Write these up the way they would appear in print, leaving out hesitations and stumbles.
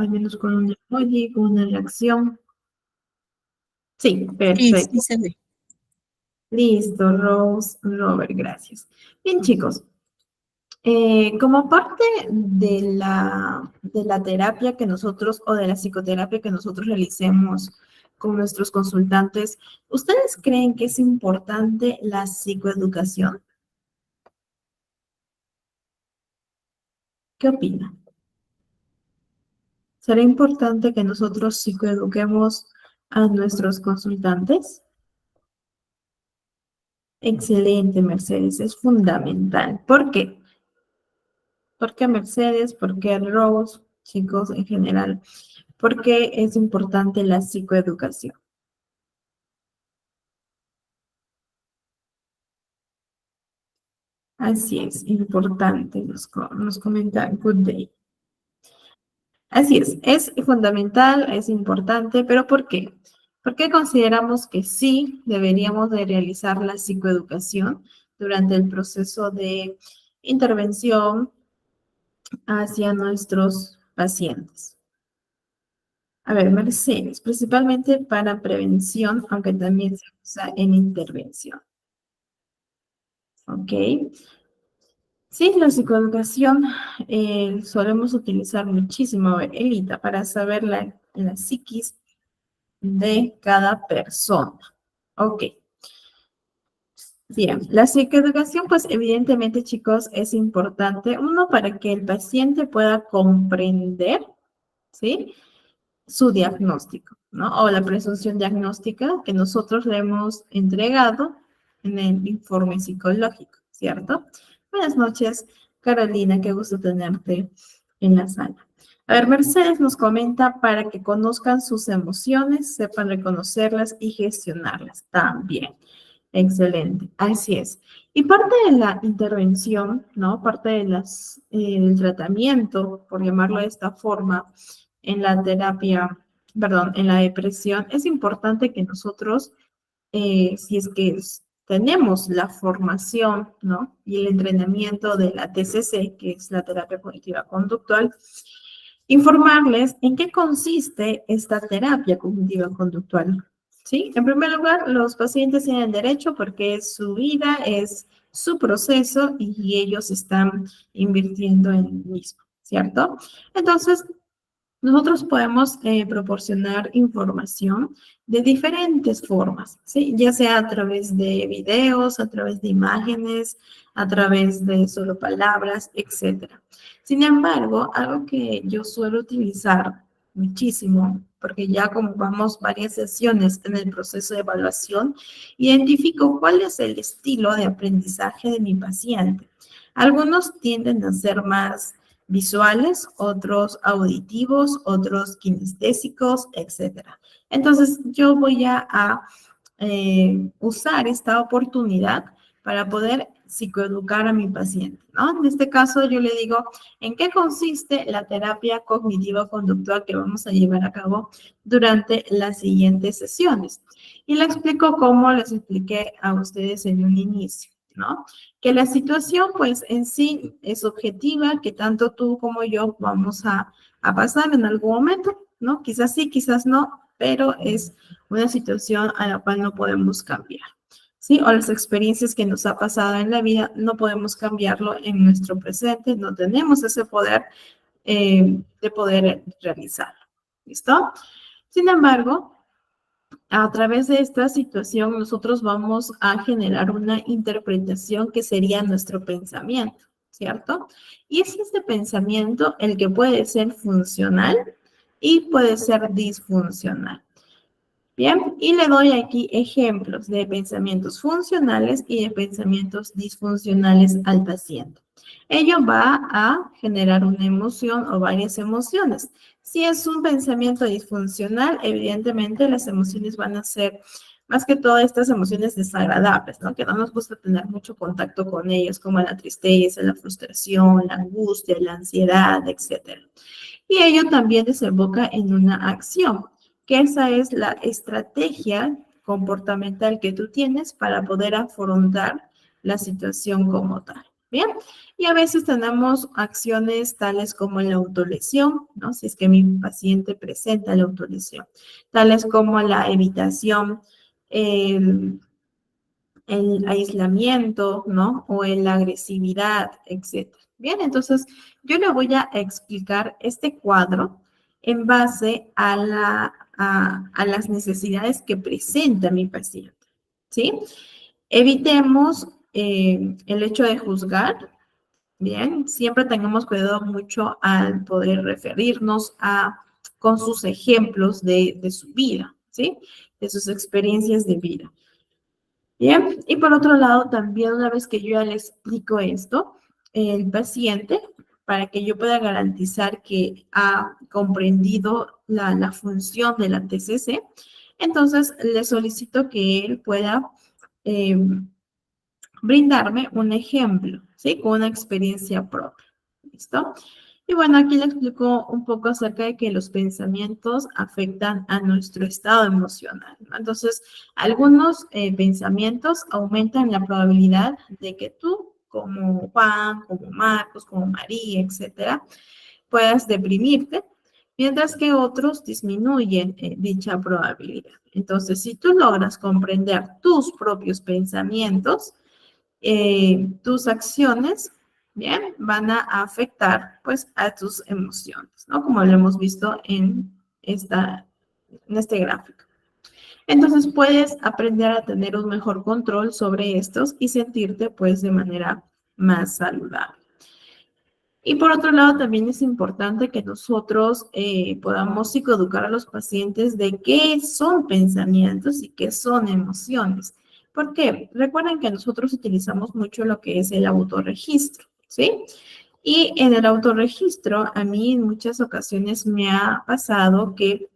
al menos con un emoji, con una reacción. Sí, Sí, sí perfecto. se ve. Listo, Rose, Robert, gracias. Bien, chicos, como parte de la terapia que nosotros o de la psicoterapia que nosotros realicemos con nuestros consultantes, ¿ustedes creen que es importante la psicoeducación? ¿Qué opinan? ¿Será importante que nosotros psicoeduquemos a nuestros consultantes? Excelente, Mercedes, es fundamental. ¿Por qué? ¿Por qué Mercedes? ¿Por qué Rose? Chicos, en general, ¿por qué es importante la psicoeducación? Así es, importante, nos comenta Good Day. Así es fundamental, es importante, pero ¿por qué? ¿Por qué consideramos que sí deberíamos de realizar la psicoeducación durante el proceso de intervención hacia nuestros pacientes? A ver, Mercedes, principalmente para prevención, aunque también se usa en intervención. ¿Ok? Sí, la psicoeducación solemos utilizar muchísimo, a ver, Elita, para saber la psiquis de cada persona. Ok, bien, la psicoeducación, pues evidentemente, chicos, es importante, uno, para que el paciente pueda comprender, ¿sí? Su diagnóstico, ¿no? O la presunción diagnóstica que nosotros le hemos entregado en el informe psicológico, ¿cierto? Buenas noches, Carolina, qué gusto tenerte en la sala. A ver, Mercedes nos comenta para que conozcan sus emociones, sepan reconocerlas y gestionarlas también. Excelente, así es. Y parte de la intervención, ¿no? Parte de del tratamiento, por llamarlo de esta forma, en la terapia, perdón, en la depresión, es importante que nosotros, si es que tenemos la formación, ¿no? Y el entrenamiento de la TCC, que es la terapia cognitiva conductual, informarles en qué consiste esta terapia cognitiva conductual. ¿Sí? En primer lugar, los pacientes tienen derecho porque es su vida, es su proceso y ellos están invirtiendo en el mismo, ¿cierto? Entonces, nosotros podemos proporcionar información de diferentes formas, ¿sí? Ya sea a través de videos, a través de imágenes, a través de solo palabras, etcétera. Sin embargo, algo que yo suelo utilizar muchísimo, porque ya como vamos varias sesiones en el proceso de evaluación, identifico cuál es el estilo de aprendizaje de mi paciente. Algunos tienden a ser más visuales, otros auditivos, otros kinestésicos, etcétera. Entonces, yo voy a usar esta oportunidad para poder psicoeducar a mi paciente, ¿no? En este caso, yo le digo, ¿en qué consiste la terapia cognitivo-conductual que vamos a llevar a cabo durante las siguientes sesiones? Y le explico cómo les expliqué a ustedes en un inicio, ¿no? Que la situación, pues, en sí es objetiva, que tanto tú como yo vamos a pasar en algún momento, ¿no? Quizás sí, quizás no, pero es una situación a la cual no podemos cambiar, ¿sí? O las experiencias que nos ha pasado en la vida, no podemos cambiarlo en nuestro presente, no tenemos ese poder de poder realizarlo, ¿listo? Sin embargo, a través de esta situación nosotros vamos a generar una interpretación que sería nuestro pensamiento, ¿cierto? Y es este pensamiento el que puede ser funcional y puede ser disfuncional. Bien, y le doy aquí ejemplos de pensamientos funcionales y de pensamientos disfuncionales al paciente. Ello va a generar una emoción o varias emociones. Si es un pensamiento disfuncional, evidentemente las emociones van a ser más que todas estas emociones desagradables, ¿no? Que no nos gusta tener mucho contacto con ellos, como la tristeza, la frustración, la angustia, la ansiedad, etc. Y ello también desemboca en una acción, que esa es la estrategia comportamental que tú tienes para poder afrontar la situación como tal. Bien, y a veces tenemos acciones tales como la autolesión, ¿no? Si es que mi paciente presenta la autolesión, tales como la evitación, el, el aislamiento, ¿no? O la agresividad, etcétera. Bien, entonces yo le voy a explicar este cuadro en base a las necesidades que presenta mi paciente, ¿sí? Evitemos el hecho de juzgar. Bien, siempre tengamos cuidado mucho al poder referirnos con sus ejemplos de su vida, ¿sí? De sus experiencias de vida. Bien, y por otro lado, también una vez que yo ya le explico esto, el paciente, para que yo pueda garantizar que ha comprendido la función de la TCC, entonces le solicito que él pueda eh, brindarme un ejemplo, ¿sí? Con una experiencia propia. ¿Listo? Y bueno, aquí le explico un poco acerca de que los pensamientos afectan a nuestro estado emocional, ¿no? Entonces, algunos pensamientos aumentan la probabilidad de que tú, como Juan, como Marcos, como María, etcétera, puedas deprimirte, mientras que otros disminuyen dicha probabilidad. Entonces, si tú logras comprender tus propios pensamientos, tus acciones, bien, van a afectar, pues, a tus emociones, ¿no? Como lo hemos visto en este gráfico. Entonces, puedes aprender a tener un mejor control sobre estos y sentirte, pues, de manera más saludable. Y por otro lado, también es importante que nosotros podamos psicoeducar a los pacientes de qué son pensamientos y qué son emociones. ¿Por qué? Recuerden que nosotros utilizamos mucho lo que es el autorregistro, ¿sí? Y en el autorregistro, a mí en muchas ocasiones me ha pasado que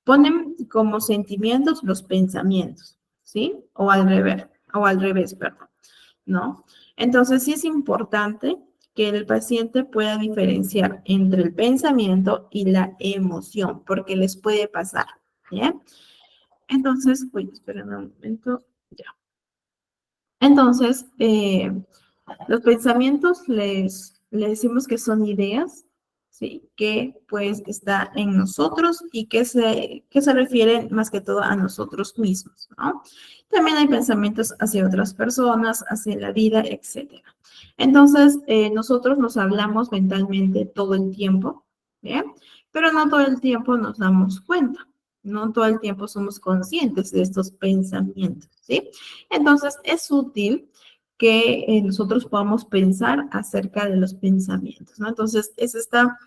ponen como sentimientos los pensamientos, ¿sí? O al revés, perdón, ¿no? Entonces sí es importante que el paciente pueda diferenciar entre el pensamiento y la emoción, porque les puede pasar, ¿bien? Entonces, uy, esperen un momento, ya. Entonces, los pensamientos le decimos que son ideas, ¿sí? Que pues está en nosotros y que se refieren más que todo a nosotros mismos, ¿no? También hay pensamientos hacia otras personas, hacia la vida, etcétera. Entonces, nosotros nos hablamos mentalmente todo el tiempo, ¿bien? Pero no todo el tiempo nos damos cuenta, no todo el tiempo somos conscientes de estos pensamientos, ¿sí? Entonces, es útil que nosotros podamos pensar acerca de los pensamientos, ¿no? Entonces, es esta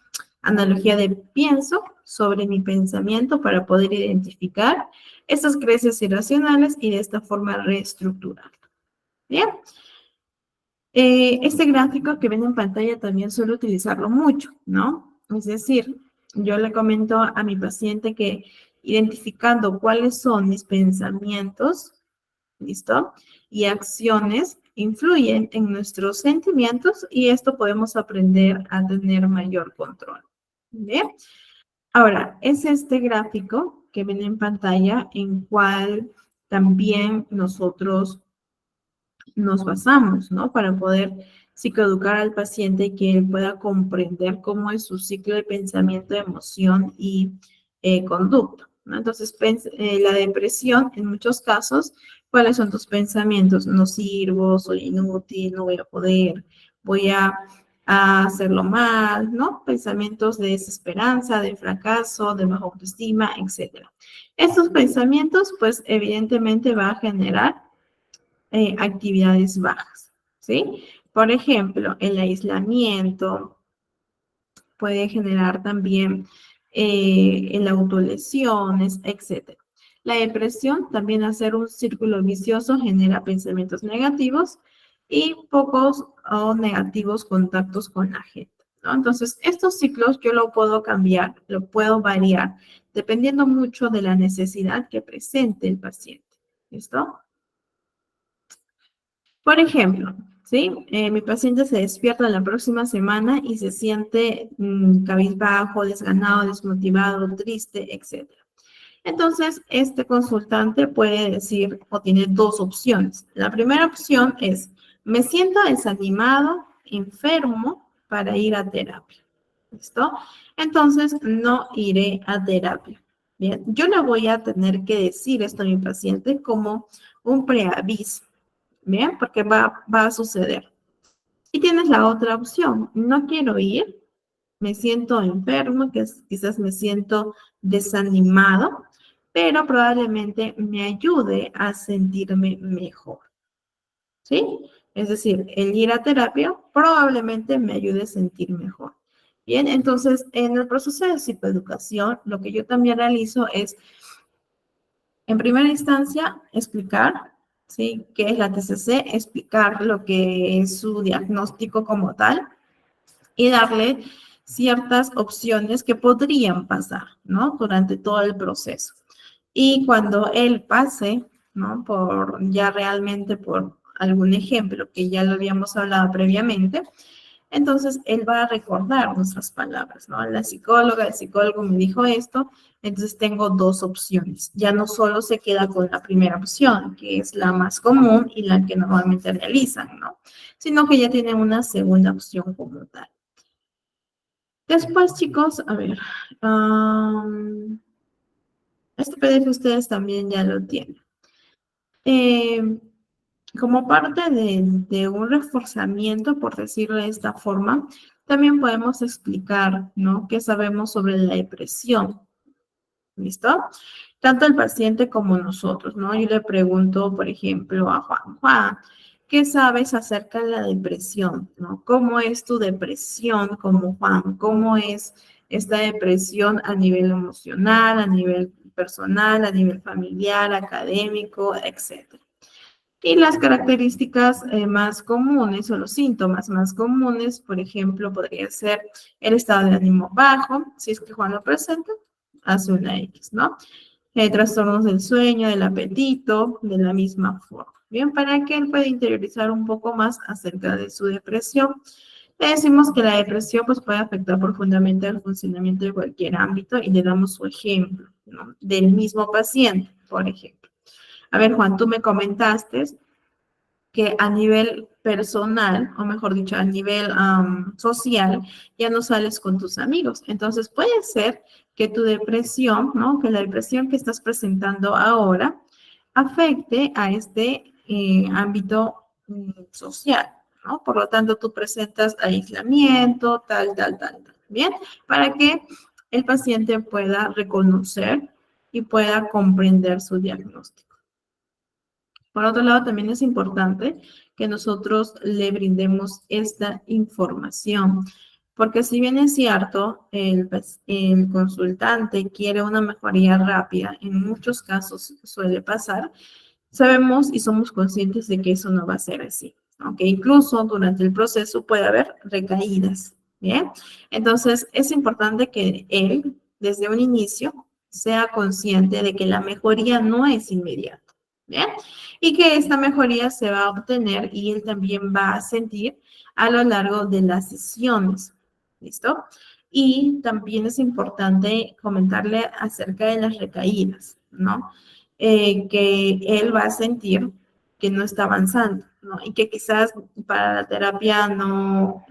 analogía de pienso sobre mi pensamiento para poder identificar estas creencias irracionales y de esta forma reestructurar. Bien. Este gráfico que ven en pantalla también suelo utilizarlo mucho, ¿no? Es decir, yo le comento a mi paciente que identificando cuáles son mis pensamientos, ¿listo? Y acciones influyen en nuestros sentimientos y esto podemos aprender a tener mayor control. ¿Bien? Ahora, es este gráfico que ven en pantalla en cual también nosotros nos basamos, ¿no? Para poder psicoeducar al paciente y que él pueda comprender cómo es su ciclo de pensamiento, emoción y conducta, ¿no? Entonces, la depresión, en muchos casos, ¿cuáles son tus pensamientos? No sirvo, soy inútil, no voy a poder, voy a hacerlo mal, ¿no? Pensamientos de desesperanza, de fracaso, de baja autoestima, etcétera. Estos pensamientos, pues, evidentemente va a generar actividades bajas, ¿sí? Por ejemplo, el aislamiento puede generar también el autolesiones, etc. La depresión, también hacer un círculo vicioso, genera pensamientos negativos y pocos o negativos contactos con la gente, ¿no? Entonces, estos ciclos yo lo puedo cambiar, lo puedo variar, dependiendo mucho de la necesidad que presente el paciente. ¿Listo? Por ejemplo, ¿sí? Mi paciente se despierta la próxima semana y se siente cabizbajo, desganado, desmotivado, triste, etc. Entonces, este consultante puede decir o tiene dos opciones. La primera opción es, me siento desanimado, enfermo para ir a terapia. ¿Listo? Entonces, no iré a terapia. Bien, yo le voy a tener que decir esto a mi paciente como un preaviso. Bien, porque va a suceder. Y tienes la otra opción, no quiero ir, me siento enfermo, quizás me siento desanimado, pero probablemente me ayude a sentirme mejor, ¿sí? Es decir, el ir a terapia probablemente me ayude a sentir mejor. Bien, entonces en el proceso de psicoeducación, lo que yo también realizo es, en primera instancia, explicar, ¿sí? ¿Qué es la TCC? Explicar lo que es su diagnóstico como tal y darle ciertas opciones que podrían pasar, ¿no? Durante todo el proceso. Y cuando él pase, ¿no? Por ya realmente por algún ejemplo que ya lo habíamos hablado previamente, entonces él va a recordar nuestras palabras, ¿no? La psicóloga, el psicólogo me dijo esto, entonces tengo dos opciones. Ya no solo se queda con la primera opción, que es la más común y la que normalmente realizan, ¿no? Sino que ya tiene una segunda opción como tal. Después, chicos, a ver, este PDF ustedes también ya lo tienen. Como parte de un reforzamiento, por decirlo de esta forma, también podemos explicar, ¿no? ¿Qué sabemos sobre la depresión? ¿Listo? Tanto el paciente como nosotros, ¿no? Yo le pregunto, por ejemplo, a Juan, ¿qué sabes acerca de la depresión? ¿No? ¿Cómo es tu depresión como Juan? ¿Cómo es esta depresión a nivel emocional, a nivel personal, a nivel familiar, académico, etcétera? Y las características más comunes o los síntomas más comunes, por ejemplo, podría ser el estado de ánimo bajo, si es que Juan lo presenta, hace una X, ¿no? Trastornos del sueño, del apetito, de la misma forma. Bien, para que él pueda interiorizar un poco más acerca de su depresión. Le decimos que la depresión pues, puede afectar profundamente al funcionamiento de cualquier ámbito y le damos su ejemplo, ¿no? Del mismo paciente, por ejemplo. A ver, Juan, tú me comentaste que a nivel personal, o mejor dicho, a nivel social, ya no sales con tus amigos. Entonces puede ser que tu depresión, ¿no? Que la depresión que estás presentando ahora afecte a este ámbito social, ¿no? Por lo tanto, tú presentas aislamiento, tal. Bien, para que el paciente pueda reconocer y pueda comprender su diagnóstico. Por otro lado, también es importante que nosotros le brindemos esta información, porque si bien es cierto, el consultante quiere una mejoría rápida, en muchos casos suele pasar, sabemos y somos conscientes de que eso no va a ser así, aunque incluso durante el proceso puede haber recaídas, ¿bien? Entonces, es importante que él, desde un inicio, sea consciente de que la mejoría no es inmediata, ¿bien? Y que esta mejoría se va a obtener y él también va a sentir a lo largo de las sesiones, ¿listo? Y también es importante comentarle acerca de las recaídas, ¿no? Que él va a sentir que no está avanzando, ¿no? Y que quizás para la terapia no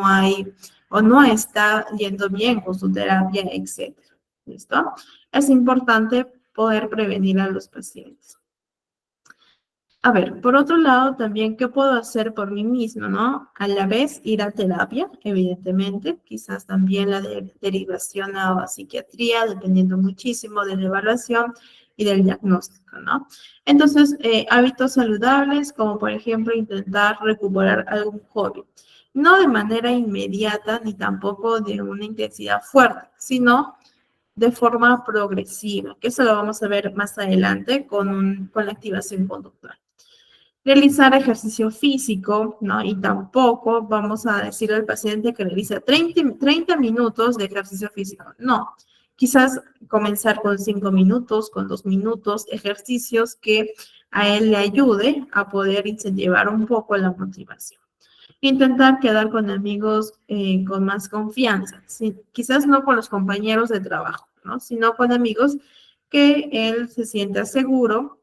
hay o no está yendo bien con su terapia, etcétera. ¿Listo? Es importante poder prevenir a los pacientes. A ver, por otro lado, también, ¿qué puedo hacer por mí mismo, no? A la vez, ir a terapia, evidentemente, quizás también la derivación a psiquiatría, dependiendo muchísimo de la evaluación y del diagnóstico, ¿no? Entonces, hábitos saludables, como por ejemplo intentar recuperar algún hobby, no de manera inmediata ni tampoco de una intensidad fuerte, sino de forma progresiva, que eso lo vamos a ver más adelante con la activación conductual. Realizar ejercicio físico, ¿no? Y tampoco vamos a decir al paciente que realice 30 minutos de ejercicio físico. No, quizás comenzar con 5 minutos, con 2 minutos, ejercicios que a él le ayude a poder incentivar un poco la motivación. Intentar quedar con amigos con más confianza, ¿sí? Quizás no con los compañeros de trabajo, ¿no? Sino con amigos que él se sienta seguro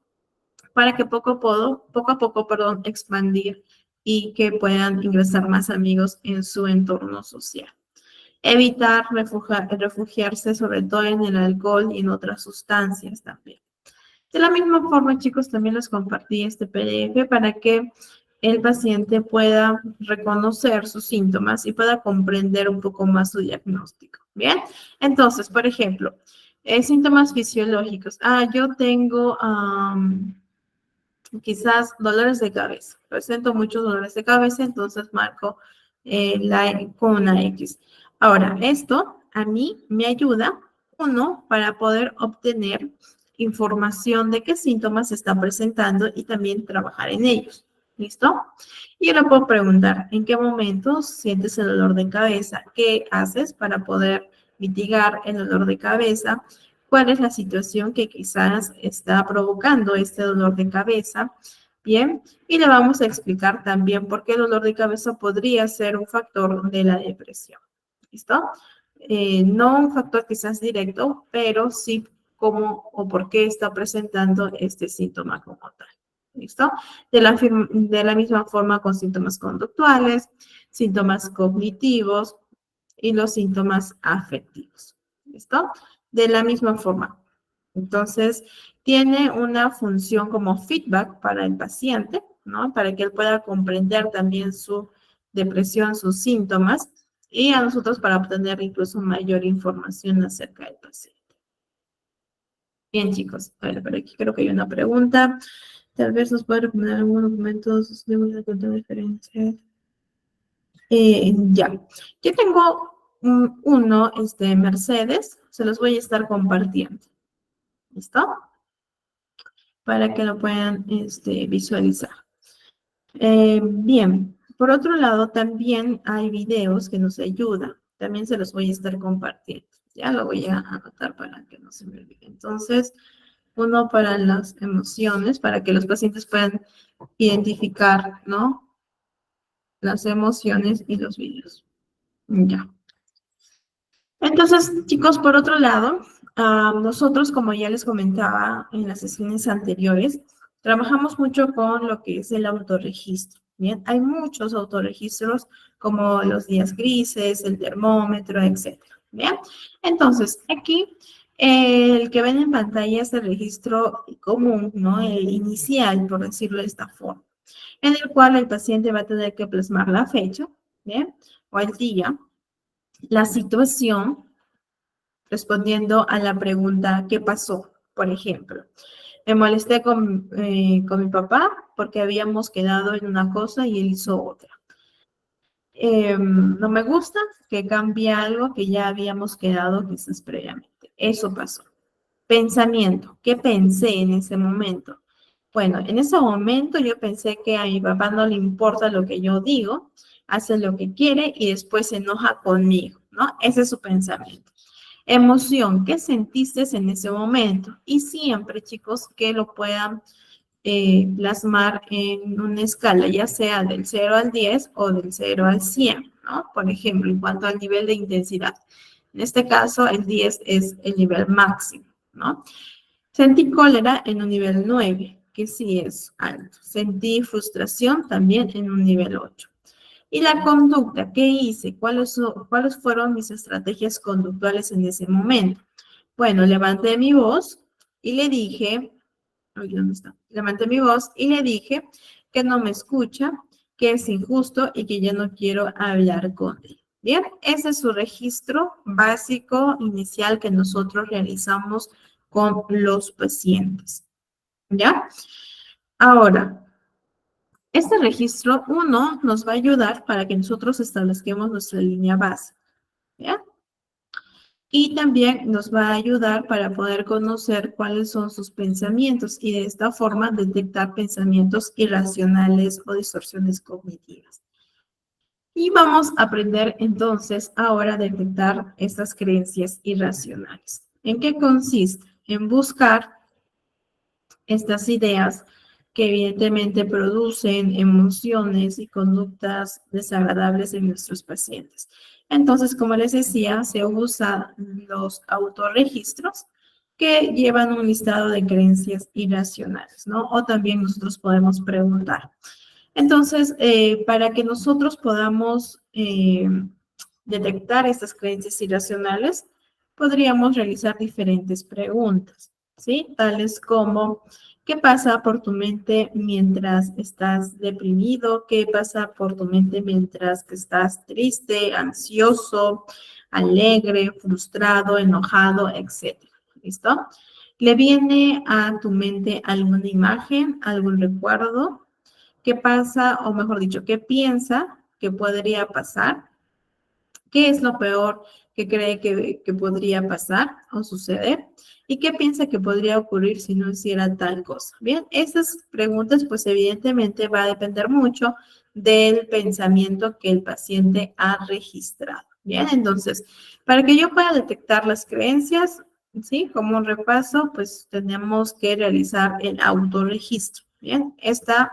para que poco a poco, expandir y que puedan ingresar más amigos en su entorno social. Evitar refugiarse sobre todo en el alcohol y en otras sustancias también. De la misma forma, chicos, también les compartí este PDF para que el paciente pueda reconocer sus síntomas y pueda comprender un poco más su diagnóstico. Bien, entonces, por ejemplo, síntomas fisiológicos. Yo tengo quizás dolores de cabeza. Presento muchos dolores de cabeza, entonces marco con una X. Ahora, esto a mí me ayuda, uno, para poder obtener información de qué síntomas se están presentando y también trabajar en ellos. ¿Listo? Y yo le puedo preguntar, ¿en qué momentos sientes el dolor de cabeza? ¿Qué haces para poder mitigar el dolor de cabeza? ¿Cuál es la situación que quizás está provocando este dolor de cabeza? Bien, y le vamos a explicar también por qué el dolor de cabeza podría ser un factor de la depresión. ¿Listo? No un factor quizás directo, pero sí cómo o por qué está presentando este síntoma como tal. ¿Listo? De la misma forma con síntomas conductuales, síntomas cognitivos y los síntomas afectivos. ¿Listo? De la misma forma. Entonces, tiene una función como feedback para el paciente, ¿no? Para que él pueda comprender también su depresión, sus síntomas, y a nosotros para obtener incluso mayor información acerca del paciente. Bien, chicos, a ver, por aquí creo que hay una pregunta. Tal vez nos puede recomendar algunos documentos de una diferencia. Ya, yo tengo uno, Mercedes, se los voy a estar compartiendo. ¿Listo? Para que lo puedan visualizar. Bien, por otro lado, también hay videos que nos ayudan. También se los voy a estar compartiendo. Ya lo voy a anotar para que no se me olvide. Entonces, uno para las emociones, para que los pacientes puedan identificar, ¿no? Las emociones y los videos. Ya. Entonces, chicos, por otro lado, nosotros, como ya les comentaba en las sesiones anteriores, trabajamos mucho con lo que es el autorregistro. Bien, hay muchos autorregistros como los días grises, el termómetro, etcétera. Bien, entonces aquí el que ven en pantalla es el registro común, ¿no? El inicial, por decirlo de esta forma, en el cual el paciente va a tener que plasmar la fecha, ¿bien? O el día, la situación, respondiendo a la pregunta, ¿qué pasó? Por ejemplo, me molesté con mi papá porque habíamos quedado en una cosa y él hizo otra. No me gusta que cambie algo que ya habíamos quedado quizás previamente. Eso pasó. Pensamiento, ¿qué pensé en ese momento? Bueno, en ese momento yo pensé que a mi papá no le importa lo que yo digo, hace lo que quiere y después se enoja conmigo, ¿no? Ese es su pensamiento. Emoción, ¿qué sentiste en ese momento? Y siempre, chicos, que lo puedan plasmar en una escala, ya sea del 0 al 10 o del 0 al 100, ¿no? Por ejemplo, en cuanto al nivel de intensidad. En este caso, el 10 es el nivel máximo, ¿no? Sentí cólera en un nivel 9, que sí es alto. Sentí frustración también en un nivel 8. Y la conducta, ¿qué hice? ¿Cuáles fueron mis estrategias conductuales en ese momento? Bueno, levanté mi voz y le dije, ¿dónde está? Levanté mi voz y le dije que no me escucha, que es injusto y que ya no quiero hablar con él. Bien, ese es su registro básico inicial que nosotros realizamos con los pacientes. ¿Ya? Ahora, este registro, uno, nos va a ayudar para que nosotros establezcamos nuestra línea base. ¿Ya? Y también nos va a ayudar para poder conocer cuáles son sus pensamientos y de esta forma detectar pensamientos irracionales o distorsiones cognitivas. Y vamos a aprender entonces ahora a detectar estas creencias irracionales. ¿En qué consiste? En buscar estas ideas que evidentemente producen emociones y conductas desagradables en nuestros pacientes. Entonces, como les decía, se usan los autorregistros que llevan un listado de creencias irracionales, ¿no? O también nosotros podemos preguntar, Entonces, para que nosotros podamos detectar estas creencias irracionales, podríamos realizar diferentes preguntas, ¿sí? Tales como, ¿qué pasa por tu mente mientras estás deprimido? ¿Qué pasa por tu mente mientras que estás triste, ansioso, alegre, frustrado, enojado, etcétera? ¿Listo? ¿Le viene a tu mente alguna imagen, algún recuerdo? ¿Qué pasa, o mejor dicho, qué piensa que podría pasar? ¿Qué es lo peor que cree que podría pasar o suceder? ¿Y qué piensa que podría ocurrir si no hiciera tal cosa? Bien, esas preguntas pues evidentemente va a depender mucho del pensamiento que el paciente ha registrado. Bien, entonces, para que yo pueda detectar las creencias, ¿sí? Como un repaso, pues tenemos que realizar el autorregistro. Bien, esta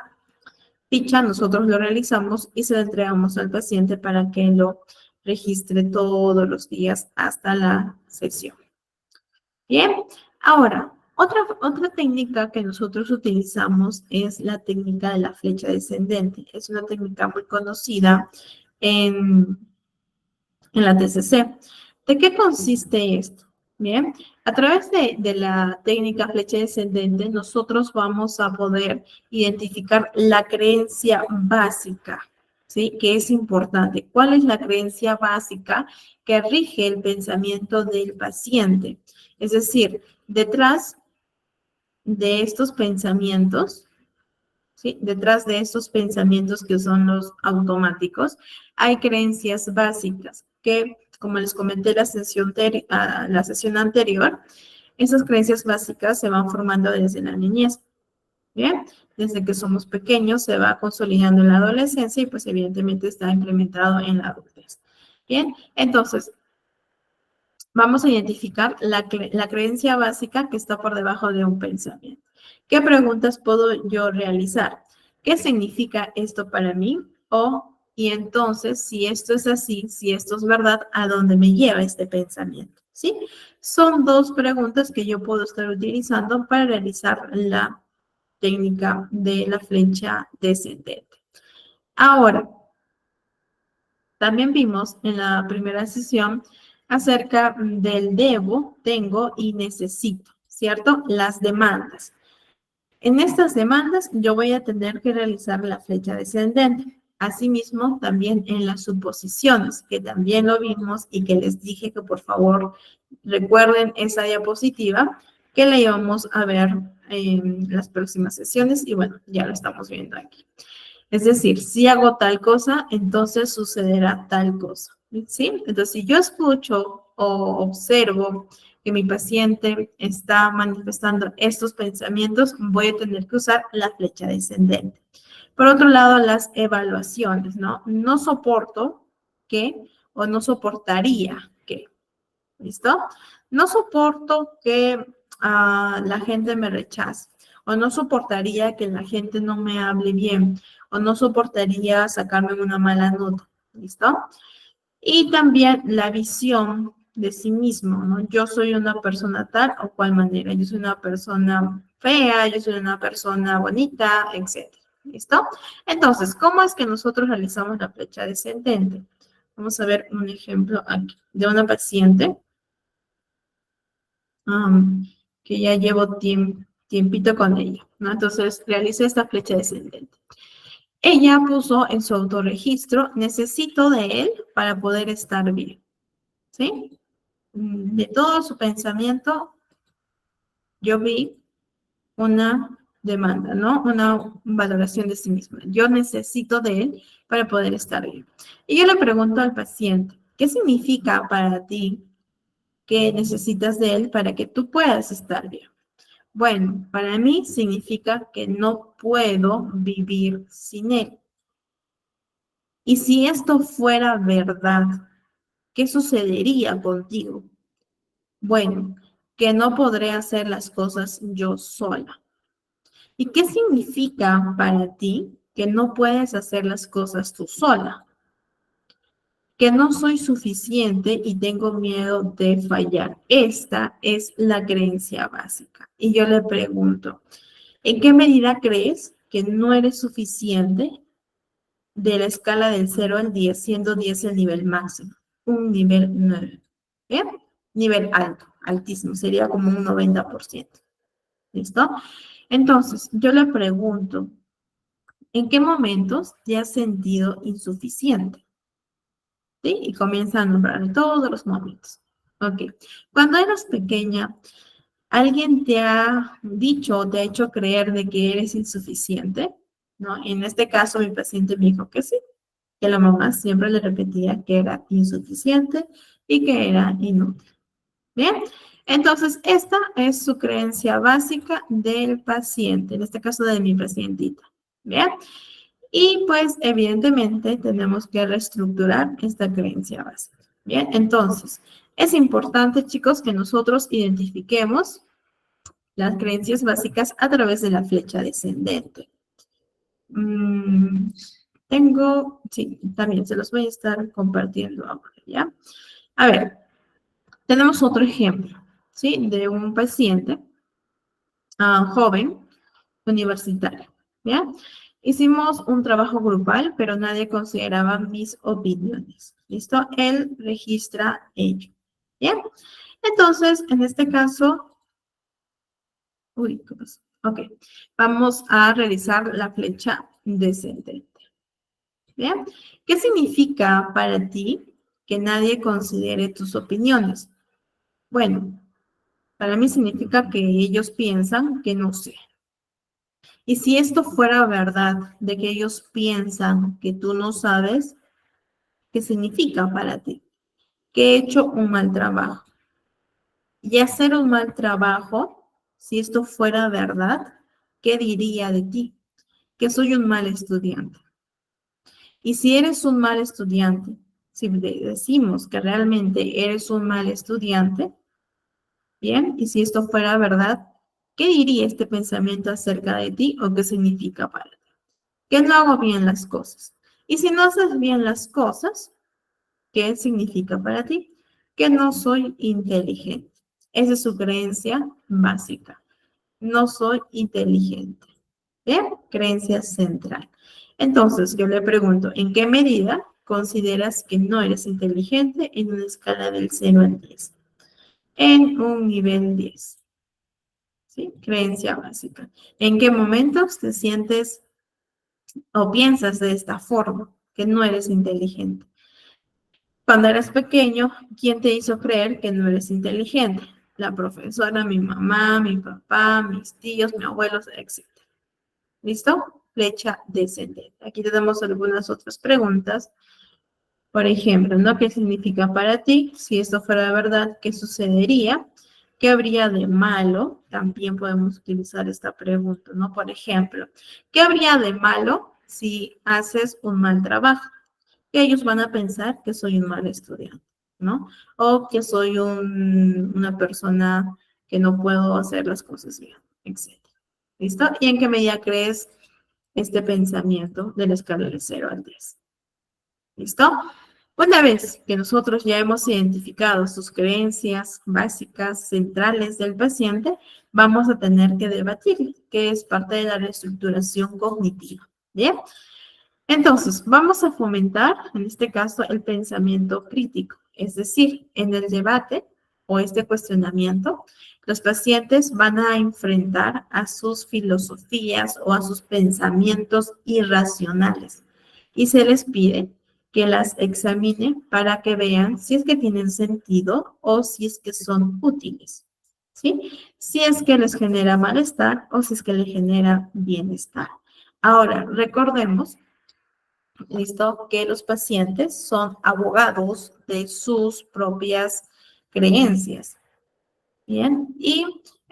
ficha nosotros lo realizamos y se la entregamos al paciente para que lo registre todos los días hasta la sesión. Bien, ahora, otra técnica que nosotros utilizamos es la técnica de la flecha descendente. Es una técnica muy conocida en la TCC. ¿De qué consiste esto? Bien, a través de la técnica flecha descendente, nosotros vamos a poder identificar la creencia básica, ¿sí? Que es importante. ¿Cuál es la creencia básica que rige el pensamiento del paciente? Es decir, detrás de estos pensamientos, ¿sí? Detrás de estos pensamientos que son los automáticos, hay creencias básicas que, como les comenté la sesión anterior, esas creencias básicas se van formando desde la niñez. Bien, desde que somos pequeños se va consolidando en la adolescencia y pues evidentemente está implementado en la adultez. Bien, entonces vamos a identificar la creencia básica que está por debajo de un pensamiento. ¿Qué preguntas puedo yo realizar? ¿Qué significa esto para mí? Y entonces, si esto es así, si esto es verdad, ¿a dónde me lleva este pensamiento? ¿Sí? Son dos preguntas que yo puedo estar utilizando para realizar la técnica de la flecha descendente. Ahora, también vimos en la primera sesión acerca del debo, tengo y necesito, ¿cierto? Las demandas. En estas demandas yo voy a tener que realizar la flecha descendente. Asimismo, también en las suposiciones, que también lo vimos y que les dije que por favor recuerden esa diapositiva que la íbamos a ver en las próximas sesiones y bueno, ya lo estamos viendo aquí. Es decir, si hago tal cosa, entonces sucederá tal cosa. ¿Sí? Entonces, si yo escucho o observo que mi paciente está manifestando estos pensamientos, voy a tener que usar la flecha descendente. Por otro lado, las evaluaciones, ¿no? No soporto que o no soportaría que. ¿Listo? No soporto que la gente me rechace, o no soportaría que la gente no me hable bien, o no soportaría sacarme una mala nota. ¿Listo? Y también la visión de sí mismo, ¿no? Yo soy una persona tal o cual manera, yo soy una persona fea, yo soy una persona bonita, etc. ¿Listo? Entonces, ¿cómo es que nosotros realizamos la flecha descendente? Vamos a ver un ejemplo aquí de una paciente que ya llevo tiempito con ella, ¿no? Entonces, realicé esta flecha descendente. Ella puso en su autorregistro, necesito de él para poder estar bien, ¿sí? De todo su pensamiento, yo vi una demanda, ¿no? Una valoración de sí misma. Yo necesito de él para poder estar bien. Y yo le pregunto al paciente, ¿qué significa para ti que necesitas de él para que tú puedas estar bien? Bueno, para mí significa que no puedo vivir sin él. Y si esto fuera verdad, ¿qué sucedería contigo? Bueno, que no podré hacer las cosas yo sola. ¿Y qué significa para ti que no puedes hacer las cosas tú sola? Que no soy suficiente y tengo miedo de fallar. Esta es la creencia básica. Y yo le pregunto, ¿en qué medida crees que no eres suficiente de la escala del 0 al 10, siendo 10 el nivel máximo, un nivel 9. ¿Bien? Nivel alto, altísimo, sería como un 90%. ¿Listo? Entonces, yo le pregunto, ¿en qué momentos te has sentido insuficiente? ¿Sí? Y comienza a nombrar todos los momentos. Ok. Cuando eras pequeña, ¿alguien te ha dicho o te ha hecho creer de que eres insuficiente? ¿No? En este caso, mi paciente me dijo que sí, que la mamá siempre le repetía que era insuficiente y que era inútil. Bien, entonces esta es su creencia básica del paciente, en este caso de mi pacientita. Bien, y pues evidentemente tenemos que reestructurar esta creencia básica. Bien, entonces es importante, chicos, que nosotros identifiquemos las creencias básicas a través de la flecha descendente. Sí, también se los voy a estar compartiendo ahora, ¿ya? A ver, tenemos otro ejemplo, ¿sí? De un paciente joven, universitario, ¿ya? Hicimos un trabajo grupal, pero nadie consideraba mis opiniones, ¿listo? Él registra ello, ¿bien? Entonces, en este caso, uy, ¿qué pasó? Ok, vamos a realizar la flecha descendente, ¿bien? ¿Qué significa para ti que nadie considere tus opiniones? Bueno, para mí significa que ellos piensan que no sé. Y si esto fuera verdad, de que ellos piensan que tú no sabes, ¿qué significa para ti? Que he hecho un mal trabajo. Y hacer un mal trabajo, si esto fuera verdad, ¿qué diría de ti? Que soy un mal estudiante. Y si eres un mal estudiante, si decimos que realmente eres un mal estudiante, bien, y si esto fuera verdad, ¿qué diría este pensamiento acerca de ti o qué significa para ti? Que no hago bien las cosas. Y si no haces bien las cosas, ¿qué significa para ti? Que no soy inteligente. Esa es su creencia básica. No soy inteligente. ¿Bien? Creencia central. Entonces, yo le pregunto, ¿en qué medida consideras que no eres inteligente en una escala del 0 al 10? En un nivel 10. ¿Sí? Creencia básica. ¿En qué momentos te sientes o piensas de esta forma, que no eres inteligente? Cuando eres pequeño, ¿quién te hizo creer que no eres inteligente? La profesora, mi mamá, mi papá, mis tíos, mis abuelos, etc. ¿Listo? Flecha descendente. Aquí tenemos algunas otras preguntas. Por ejemplo, ¿no? ¿Qué significa para ti? Si esto fuera verdad, ¿qué sucedería? ¿Qué habría de malo? También podemos utilizar esta pregunta, ¿no? Por ejemplo, ¿qué habría de malo si haces un mal trabajo? Que ellos van a pensar que soy un mal estudiante, ¿no? O que soy una persona que no puedo hacer las cosas bien, etc. ¿Listo? ¿Y en qué medida crees este pensamiento de la escala de 0 al 10? ¿Listo? Una vez que nosotros ya hemos identificado sus creencias básicas centrales del paciente, vamos a tener que debatir, que es parte de la reestructuración cognitiva. ¿Bien? Entonces, vamos a fomentar, en este caso, el pensamiento crítico, es decir, en el debate o este cuestionamiento, los pacientes van a enfrentar a sus filosofías o a sus pensamientos irracionales y se les pide que las examinen para que vean si es que tienen sentido o si es que son útiles, ¿sí? Si es que les genera malestar o si es que les genera bienestar. Ahora, recordemos, listo, que los pacientes son abogados de sus propias creencias. Bien, y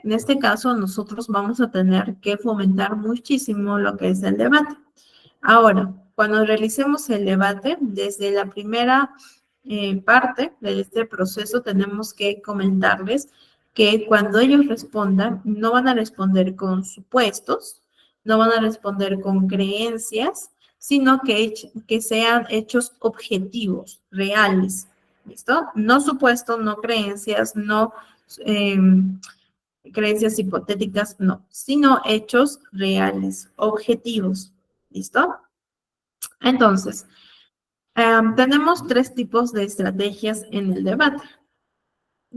en este caso nosotros vamos a tener que fomentar muchísimo lo que es el debate. Ahora, cuando realicemos el debate, desde la primera parte de este proceso tenemos que comentarles que cuando ellos respondan, no van a responder con supuestos, no van a responder con creencias, sino que sean hechos objetivos, reales. ¿Listo? No supuestos, no creencias, no eh, creencias hipotéticas, no, sino hechos reales, objetivos. ¿Listo? Entonces, tenemos tres tipos de estrategias en el debate.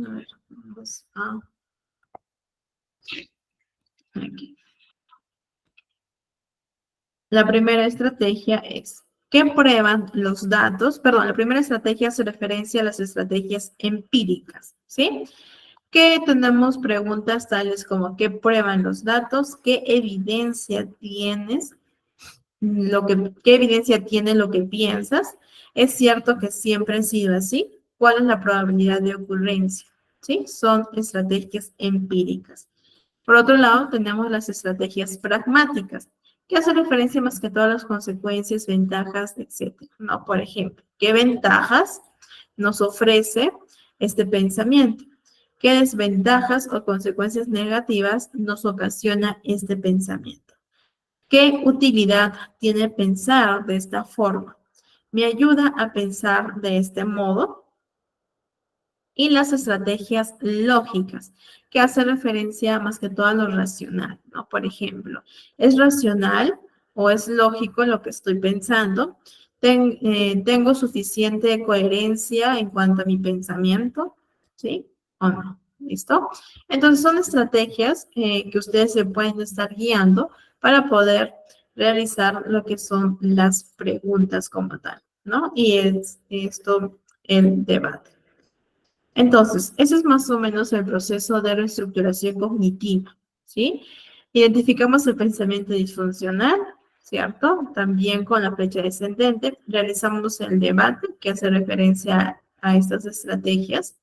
A ver, vamos a... Aquí. La primera estrategia es que prueban los datos, perdón, la primera estrategia hace referencia a las estrategias empíricas, ¿sí? Que tenemos preguntas tales como ¿qué prueban los datos? ¿Qué evidencia tienes? ¿Qué evidencia tiene lo que piensas? ¿Es cierto que siempre ha sido así? ¿Cuál es la probabilidad de ocurrencia? ¿Sí? Son estrategias empíricas. Por otro lado, tenemos las estrategias pragmáticas, que hacen referencia más que todas las consecuencias, ventajas, etcétera, ¿no? Por ejemplo, ¿qué ventajas nos ofrece este pensamiento? ¿Qué desventajas o consecuencias negativas nos ocasiona este pensamiento? ¿Qué utilidad tiene pensar de esta forma? ¿Me ayuda a pensar de este modo? Y las estrategias lógicas, que hace referencia más que todo a lo racional, ¿no? Por ejemplo, ¿es racional o es lógico lo que estoy pensando? ¿Tengo suficiente coherencia en cuanto a mi pensamiento? ¿Sí o no? ¿Listo? Entonces son estrategias que ustedes se pueden estar guiando para poder realizar lo que son las preguntas como tal, ¿no? Y es esto el debate. Entonces, ese es más o menos el proceso de reestructuración cognitiva, ¿sí? Identificamos el pensamiento disfuncional, ¿cierto? También con la flecha descendente realizamos el debate que hace referencia a estas estrategias.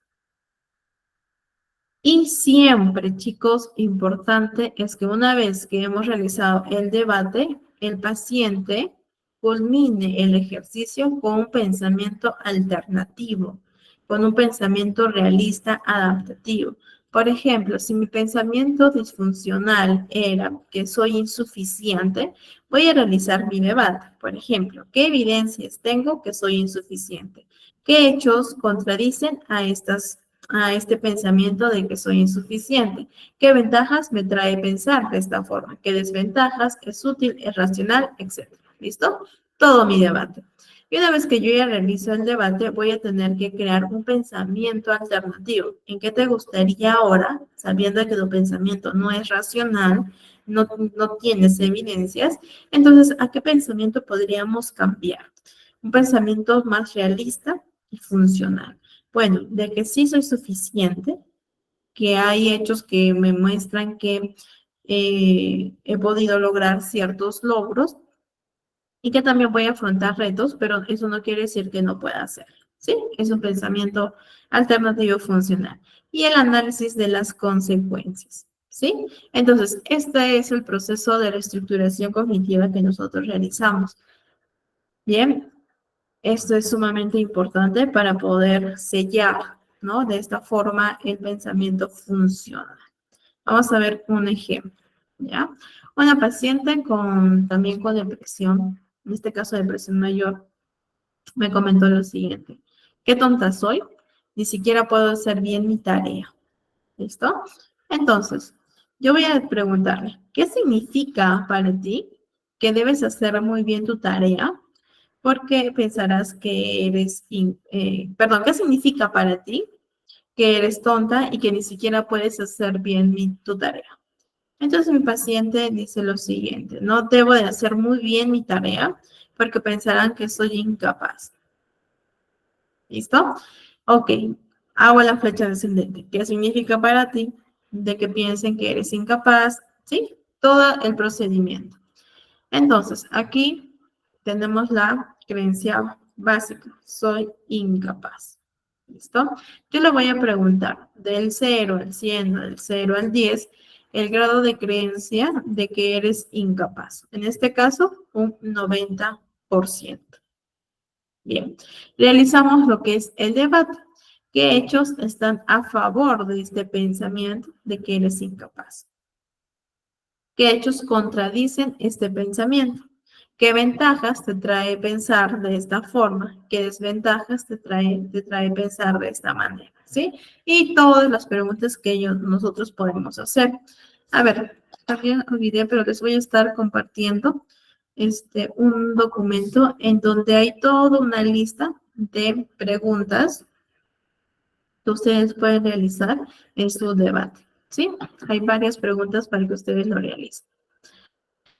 Y siempre, chicos, importante es que una vez que hemos realizado el debate, el paciente culmine el ejercicio con un pensamiento alternativo, con un pensamiento realista adaptativo. Por ejemplo, si mi pensamiento disfuncional era que soy insuficiente, voy a realizar mi debate. Por ejemplo, ¿qué evidencias tengo que soy insuficiente? ¿Qué hechos contradicen a este pensamiento de que soy insuficiente? ¿Qué ventajas me trae pensar de esta forma? ¿Qué desventajas? ¿Es útil? ¿Es racional? Etcétera. ¿Listo? Todo mi debate. Y una vez que yo ya realizo el debate, voy a tener que crear un pensamiento alternativo. ¿En qué te gustaría ahora, sabiendo que tu pensamiento no es racional, no tienes evidencias? Entonces, ¿a qué pensamiento podríamos cambiar? Un pensamiento más realista y funcional. Bueno, de que sí soy suficiente, que hay hechos que me muestran que he podido lograr ciertos logros y que también voy a afrontar retos, pero eso no quiere decir que no pueda hacer, ¿sí? Es un pensamiento alternativo funcional. Y el análisis de las consecuencias, ¿sí? Entonces, este es el proceso de reestructuración cognitiva que nosotros realizamos. Bien, esto es sumamente importante para poder sellar, ¿no? De esta forma el pensamiento funciona. Vamos a ver un ejemplo, ¿ya? Una paciente también con depresión, en este caso depresión mayor, me comentó lo siguiente. ¿Qué tonta soy? Ni siquiera puedo hacer bien mi tarea. ¿Listo? Entonces, yo voy a preguntarle, ¿qué significa para ti que debes hacer muy bien tu tarea? Porque pensarás que perdón, ¿qué significa para ti que eres tonta y que ni siquiera puedes hacer bien tu tarea? Entonces mi paciente dice lo siguiente: no debo de hacer muy bien mi tarea porque pensarán que soy incapaz. ¿Listo? Ok, hago la flecha descendente. ¿Qué significa para ti de que piensen que eres incapaz? ¿Sí? Todo el procedimiento. Entonces, aquí tenemos la creencia básica. Soy incapaz. ¿Listo? Yo le voy a preguntar del 0 al 100 o del 0 al 10 el grado de creencia de que eres incapaz. En este caso, un 90%. Bien, realizamos lo que es el debate. ¿Qué hechos están a favor de este pensamiento de que eres incapaz? ¿Qué hechos contradicen este pensamiento? ¿Qué ventajas te trae pensar de esta forma? ¿Qué desventajas te trae pensar de esta manera? ¿Sí? Y todas las preguntas que nosotros podemos hacer. A ver, también olvidé, pero les voy a estar compartiendo un documento en donde hay toda una lista de preguntas que ustedes pueden realizar en su debate, ¿sí? Hay varias preguntas para que ustedes lo realicen.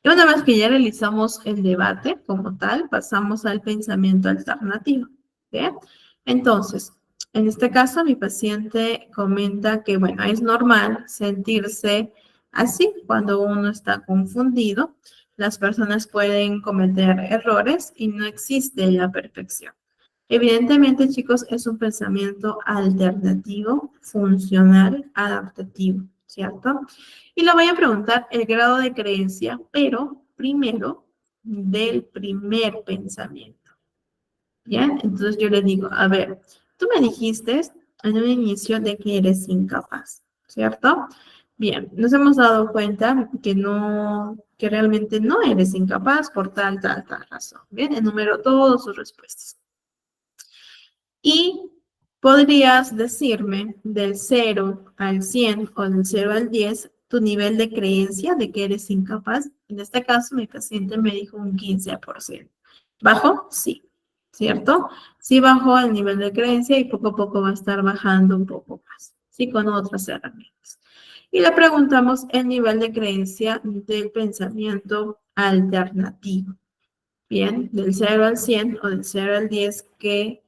Y una vez que ya realizamos el debate como tal, pasamos al pensamiento alternativo, ¿sí? Entonces, en este caso, mi paciente comenta que, bueno, es normal sentirse así cuando uno está confundido. Las personas pueden cometer errores y no existe la perfección. Evidentemente, chicos, es un pensamiento alternativo, funcional, adaptativo, ¿cierto? Y le voy a preguntar el grado de creencia, pero primero del primer pensamiento. ¿Bien? Entonces yo le digo, a ver, tú me dijiste en un inicio de que eres incapaz, ¿cierto? Bien, nos hemos dado cuenta que no, que realmente no eres incapaz por tal razón. Bien, enumero todas sus respuestas. Y podrías decirme del 0 al 100 o del 0 al 10 tu nivel de creencia de que eres incapaz. En este caso, mi paciente me dijo un 15%. ¿Bajo? Sí. ¿Cierto? Sí bajó el nivel de creencia y poco a poco va a estar bajando un poco más. Sí, con otras herramientas. Y le preguntamos el nivel de creencia del pensamiento alternativo. Bien, del 0 al 100 o del 0 al 10, ¿qué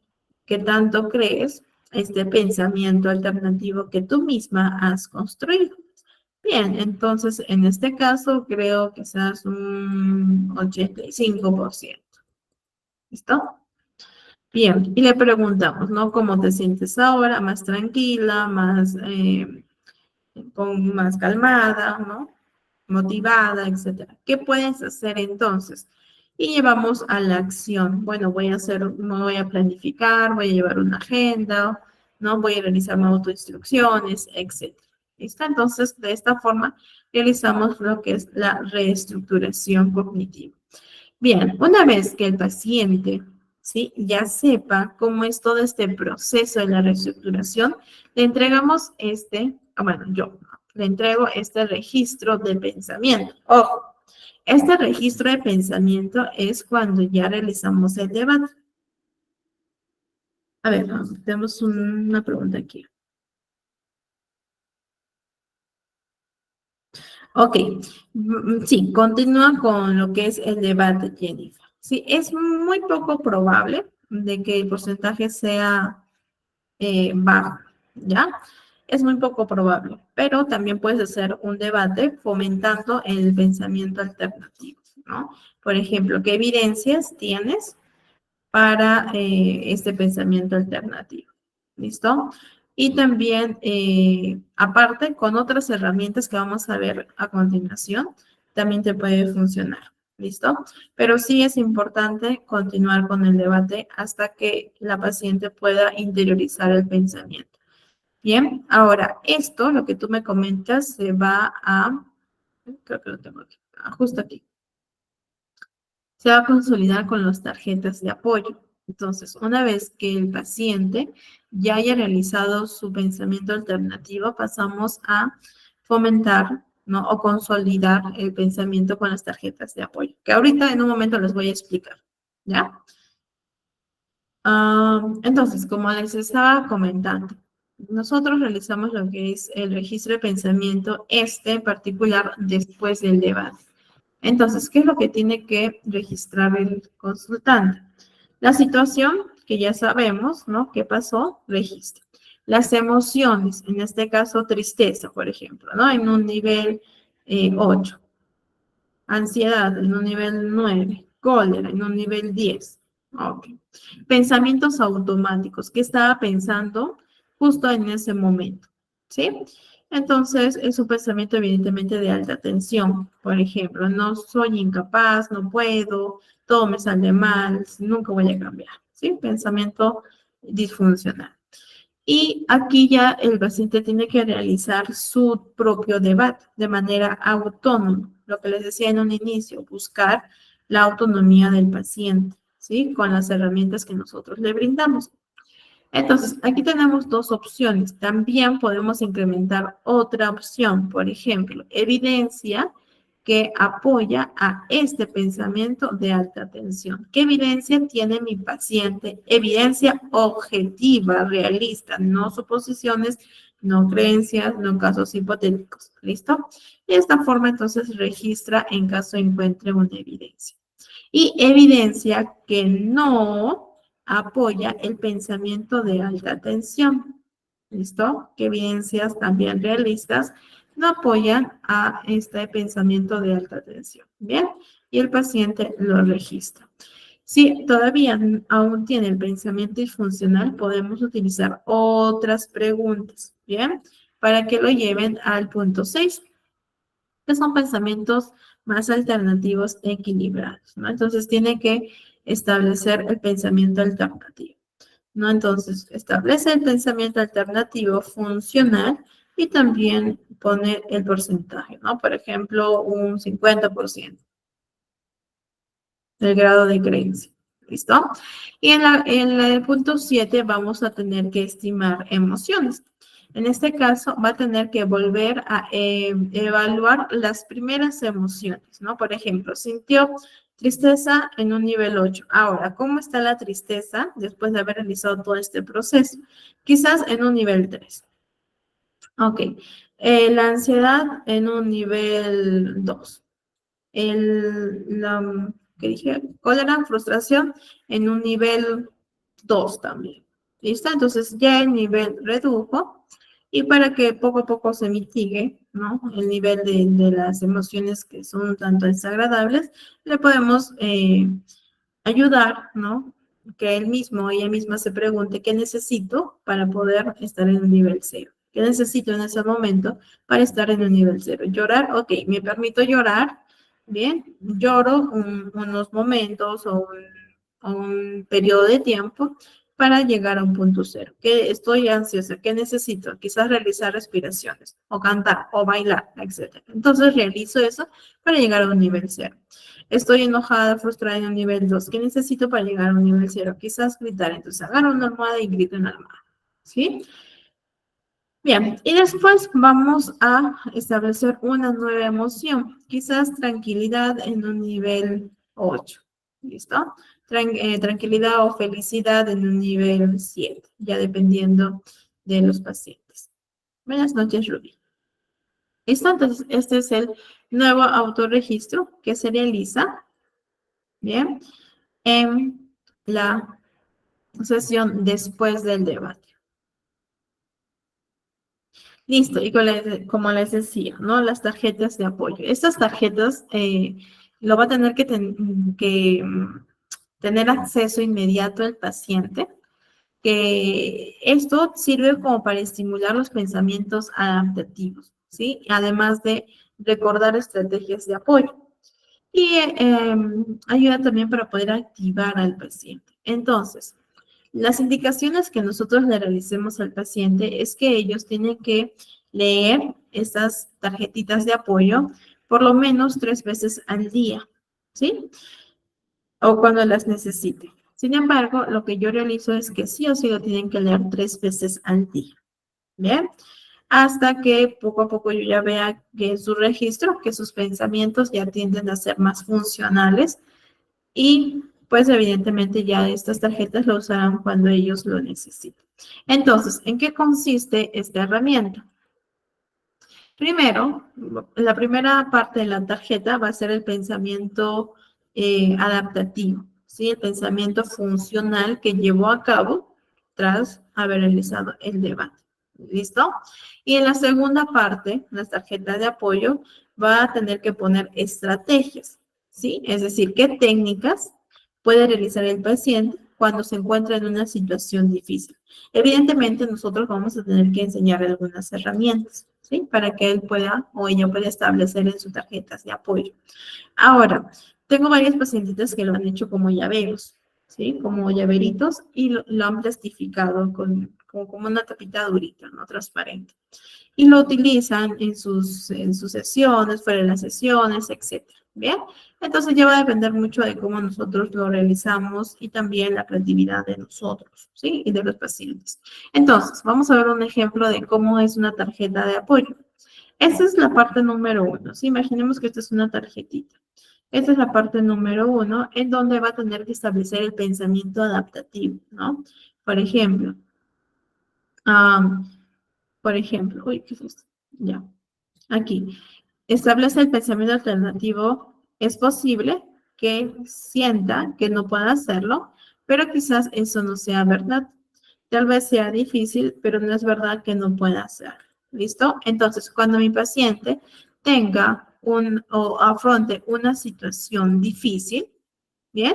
tanto crees este pensamiento alternativo que tú misma has construido? Bien, entonces en este caso creo que seas un 85%. ¿Listo? Bien, y le preguntamos, ¿no? ¿Cómo te sientes ahora? ¿Más tranquila, más calmada, ¿no? Motivada, etcétera? ¿Qué puedes hacer entonces? Y llevamos a la acción. Bueno, me voy a planificar, voy a llevar una agenda, ¿no? Voy a realizar autoinstrucciones, etcétera. ¿Listo? Entonces, de esta forma, realizamos lo que es la reestructuración cognitiva. Bien, una vez que el paciente, ¿sí? Ya sepa cómo es todo este proceso de la reestructuración, le entregamos yo le entrego este registro de pensamiento. Ojo, este registro de pensamiento es cuando ya realizamos el debate. A ver, tenemos una pregunta aquí. Ok, sí, continúa con lo que es el debate, Jennifer. Sí, es muy poco probable de que el porcentaje sea bajo, ¿ya? Es muy poco probable, pero también puedes hacer un debate fomentando el pensamiento alternativo, ¿no? Por ejemplo, ¿qué evidencias tienes para este pensamiento alternativo? ¿Listo? Y también, aparte, con otras herramientas que vamos a ver a continuación, también te puede funcionar. ¿Listo? Pero sí es importante continuar con el debate hasta que la paciente pueda interiorizar el pensamiento. Bien, ahora esto, lo que tú me comentas, se va a, creo que lo tengo aquí, justo aquí, se va a consolidar con las tarjetas de apoyo. Entonces, una vez que el paciente ya haya realizado su pensamiento alternativo, pasamos a fomentar, ¿no? O consolidar el pensamiento con las tarjetas de apoyo, que ahorita en un momento les voy a explicar, ¿ya? Entonces, como les estaba comentando, nosotros realizamos lo que es el registro de pensamiento, en particular después del debate. Entonces, ¿qué es lo que tiene que registrar el consultante? La situación, que ya sabemos, ¿no? ¿Qué pasó? Registra. Las emociones, en este caso tristeza, por ejemplo, ¿no? En un nivel 8. Ansiedad en un nivel 9. Cólera en un nivel 10. Ok. Pensamientos automáticos. ¿Qué estaba pensando justo en ese momento? ¿Sí? Entonces, es un pensamiento evidentemente de alta tensión. Por ejemplo, no soy incapaz, no puedo, todo me sale mal, nunca voy a cambiar. ¿Sí? Pensamiento disfuncional. Y aquí ya el paciente tiene que realizar su propio debate de manera autónoma. Lo que les decía en un inicio, buscar la autonomía del paciente, ¿sí? Con las herramientas que nosotros le brindamos. Entonces, aquí tenemos dos opciones. También podemos incrementar otra opción, por ejemplo, evidencia que apoya a este pensamiento de alta tensión. ¿Qué evidencia tiene mi paciente? Evidencia objetiva, realista, no suposiciones, no creencias, no casos hipotéticos. ¿Listo? De esta forma, entonces, registra en caso encuentre una evidencia. Y evidencia que no apoya el pensamiento de alta tensión. ¿Listo? Que evidencias también realistas no apoyan a este pensamiento de alta tensión. Bien, y el paciente lo registra. Si todavía aún tiene el pensamiento disfuncional, podemos utilizar otras preguntas, ¿bien? Para que lo lleven al punto 6, que son pensamientos más alternativos equilibrados, ¿no? Entonces tiene que establecer el pensamiento alternativo, ¿no? Entonces establece el pensamiento alternativo funcional y también pone el porcentaje, ¿no? Por ejemplo, un 50% del grado de creencia. ¿Listo? Y en el punto 7 vamos a tener que estimar emociones. En este caso va a tener que volver a evaluar las primeras emociones, ¿no? Por ejemplo, sintió tristeza en un nivel 8. Ahora, ¿cómo está la tristeza después de haber realizado todo este proceso? Quizás en un nivel 3. Ok. La ansiedad en un nivel 2. ¿Qué dije? Cólera, frustración en un nivel 2 también. ¿Listo? Entonces ya el nivel redujo y para que poco a poco se mitigue, ¿no? El nivel de las emociones que son un tanto desagradables, le podemos ayudar, ¿no? Que él mismo, ella misma se pregunte qué necesito para poder estar en un nivel 0. ¿Qué necesito en ese momento para estar en un nivel 0? Llorar, ok, me permito llorar, bien, lloro unos momentos o un periodo de tiempo para llegar a un punto 0. Que estoy ansiosa, ¿qué necesito? Quizás realizar respiraciones, o cantar, o bailar, etc. Entonces realizo eso para llegar a un nivel 0. Estoy enojada, frustrada en un nivel 2. ¿Qué necesito para llegar a un nivel 0? Quizás gritar. Entonces agarro una almohada y grito en la almohada. ¿Sí? Bien, y después vamos a establecer una nueva emoción. Quizás tranquilidad en un nivel 8. ¿Listo? Tranquilidad o felicidad en un nivel 7, ya dependiendo de los pacientes. Buenas noches, Ruby. ¿Listo? Entonces, este es el nuevo autorregistro que se realiza. Bien, en la sesión después del debate. Listo, y como les decía, ¿no? Las tarjetas de apoyo. Estas tarjetas lo va a tener que tener acceso inmediato el paciente, que esto sirve como para estimular los pensamientos adaptativos, ¿sí? Además de recordar estrategias de apoyo. Y ayuda también para poder activar al paciente. Entonces, las indicaciones que nosotros le realicemos al paciente es que ellos tienen que leer estas tarjetitas de apoyo por lo menos 3 veces al día, ¿sí? O cuando las necesiten. Sin embargo, lo que yo realizo es que sí o sí lo tienen que leer 3 veces al día, ¿bien? Hasta que poco a poco yo ya vea que en su registro, que sus pensamientos ya tienden a ser más funcionales y pues evidentemente ya estas tarjetas lo usarán cuando ellos lo necesiten. Entonces, ¿en qué consiste esta herramienta? Primero, la primera parte de la tarjeta va a ser el pensamiento adaptativo, ¿sí? El pensamiento funcional que llevó a cabo tras haber realizado el debate. ¿Listo? Y en la segunda parte, las tarjetas de apoyo, va a tener que poner estrategias, ¿sí? Es decir, qué técnicas puede realizar el paciente cuando se encuentra en una situación difícil. Evidentemente, nosotros vamos a tener que enseñar algunas herramientas, ¿sí? Para que él pueda o ella pueda establecer en sus tarjetas de apoyo. Ahora, tengo varias pacientitas que lo han hecho como llaveros, ¿sí? Como llaveritos y lo han plastificado como una tapita durita, ¿no? Transparente. Y lo utilizan en sus sesiones, fuera de las sesiones, etc. ¿Bien? Entonces ya va a depender mucho de cómo nosotros lo realizamos y también la creatividad de nosotros, ¿sí? Y de los pacientes. Entonces, vamos a ver un ejemplo de cómo es una tarjeta de apoyo. Esa es la parte número uno. ¿Sí? Imaginemos que esta es una tarjetita. Esta es la parte número uno, en donde va a tener que establecer el pensamiento adaptativo, ¿no? Por ejemplo, am, uy, ¿qué es esto? Ya, aquí. Establece el pensamiento alternativo. Es posible que sienta que no pueda hacerlo, pero quizás eso no sea verdad. Tal vez sea difícil, pero no es verdad que no pueda hacerlo. ¿Listo? Entonces, cuando mi paciente tenga o afronte una situación difícil, ¿bien?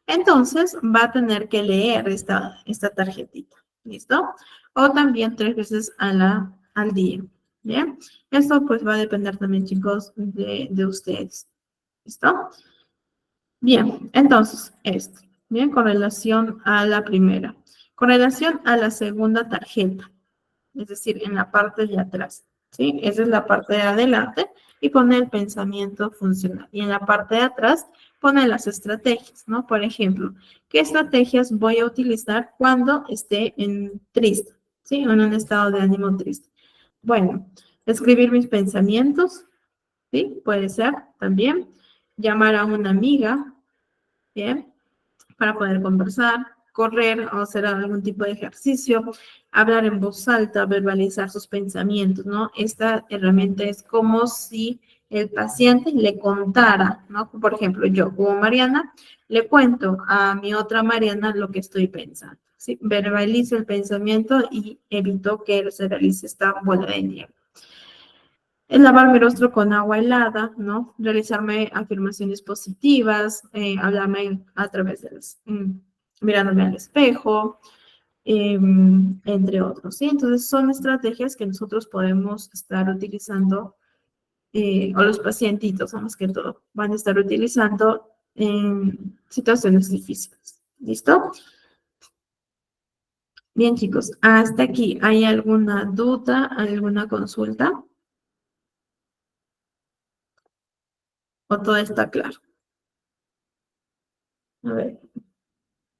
Entonces va a tener que leer esta tarjetita. ¿Listo? O también 3 veces al día. ¿Bien? Esto pues va a depender también, chicos, de ustedes. ¿Listo? Bien, entonces, esto. Bien, con relación a la primera. Con relación a la segunda tarjeta, es decir, en la parte de atrás. ¿Sí? Esa es la parte de adelante y pone el pensamiento funcional. Y en la parte de atrás pone las estrategias, ¿no? Por ejemplo, ¿qué estrategias voy a utilizar cuando esté en triste? ¿Sí? En un estado de ánimo triste. Bueno, escribir mis pensamientos, ¿sí? Puede ser también. Llamar a una amiga, ¿bien? Para poder conversar, correr o hacer algún tipo de ejercicio, hablar en voz alta, verbalizar sus pensamientos, ¿no? Esta herramienta es como si el paciente le contara, ¿no? Por ejemplo, yo como Mariana le cuento a mi otra Mariana lo que estoy pensando, ¿sí? Verbalizo el pensamiento y evito que se realice esta bola de nieve. El lavar mi rostro con agua helada, ¿no? Realizarme afirmaciones positivas, hablarme a través de mirándome al espejo, entre otros, ¿sí? Entonces son estrategias que nosotros podemos estar utilizando, o los pacientitos, más que todo, van a estar utilizando en situaciones difíciles. ¿Listo? Bien, chicos, hasta aquí. ¿Hay alguna duda, alguna consulta? ¿O todo está claro? A ver.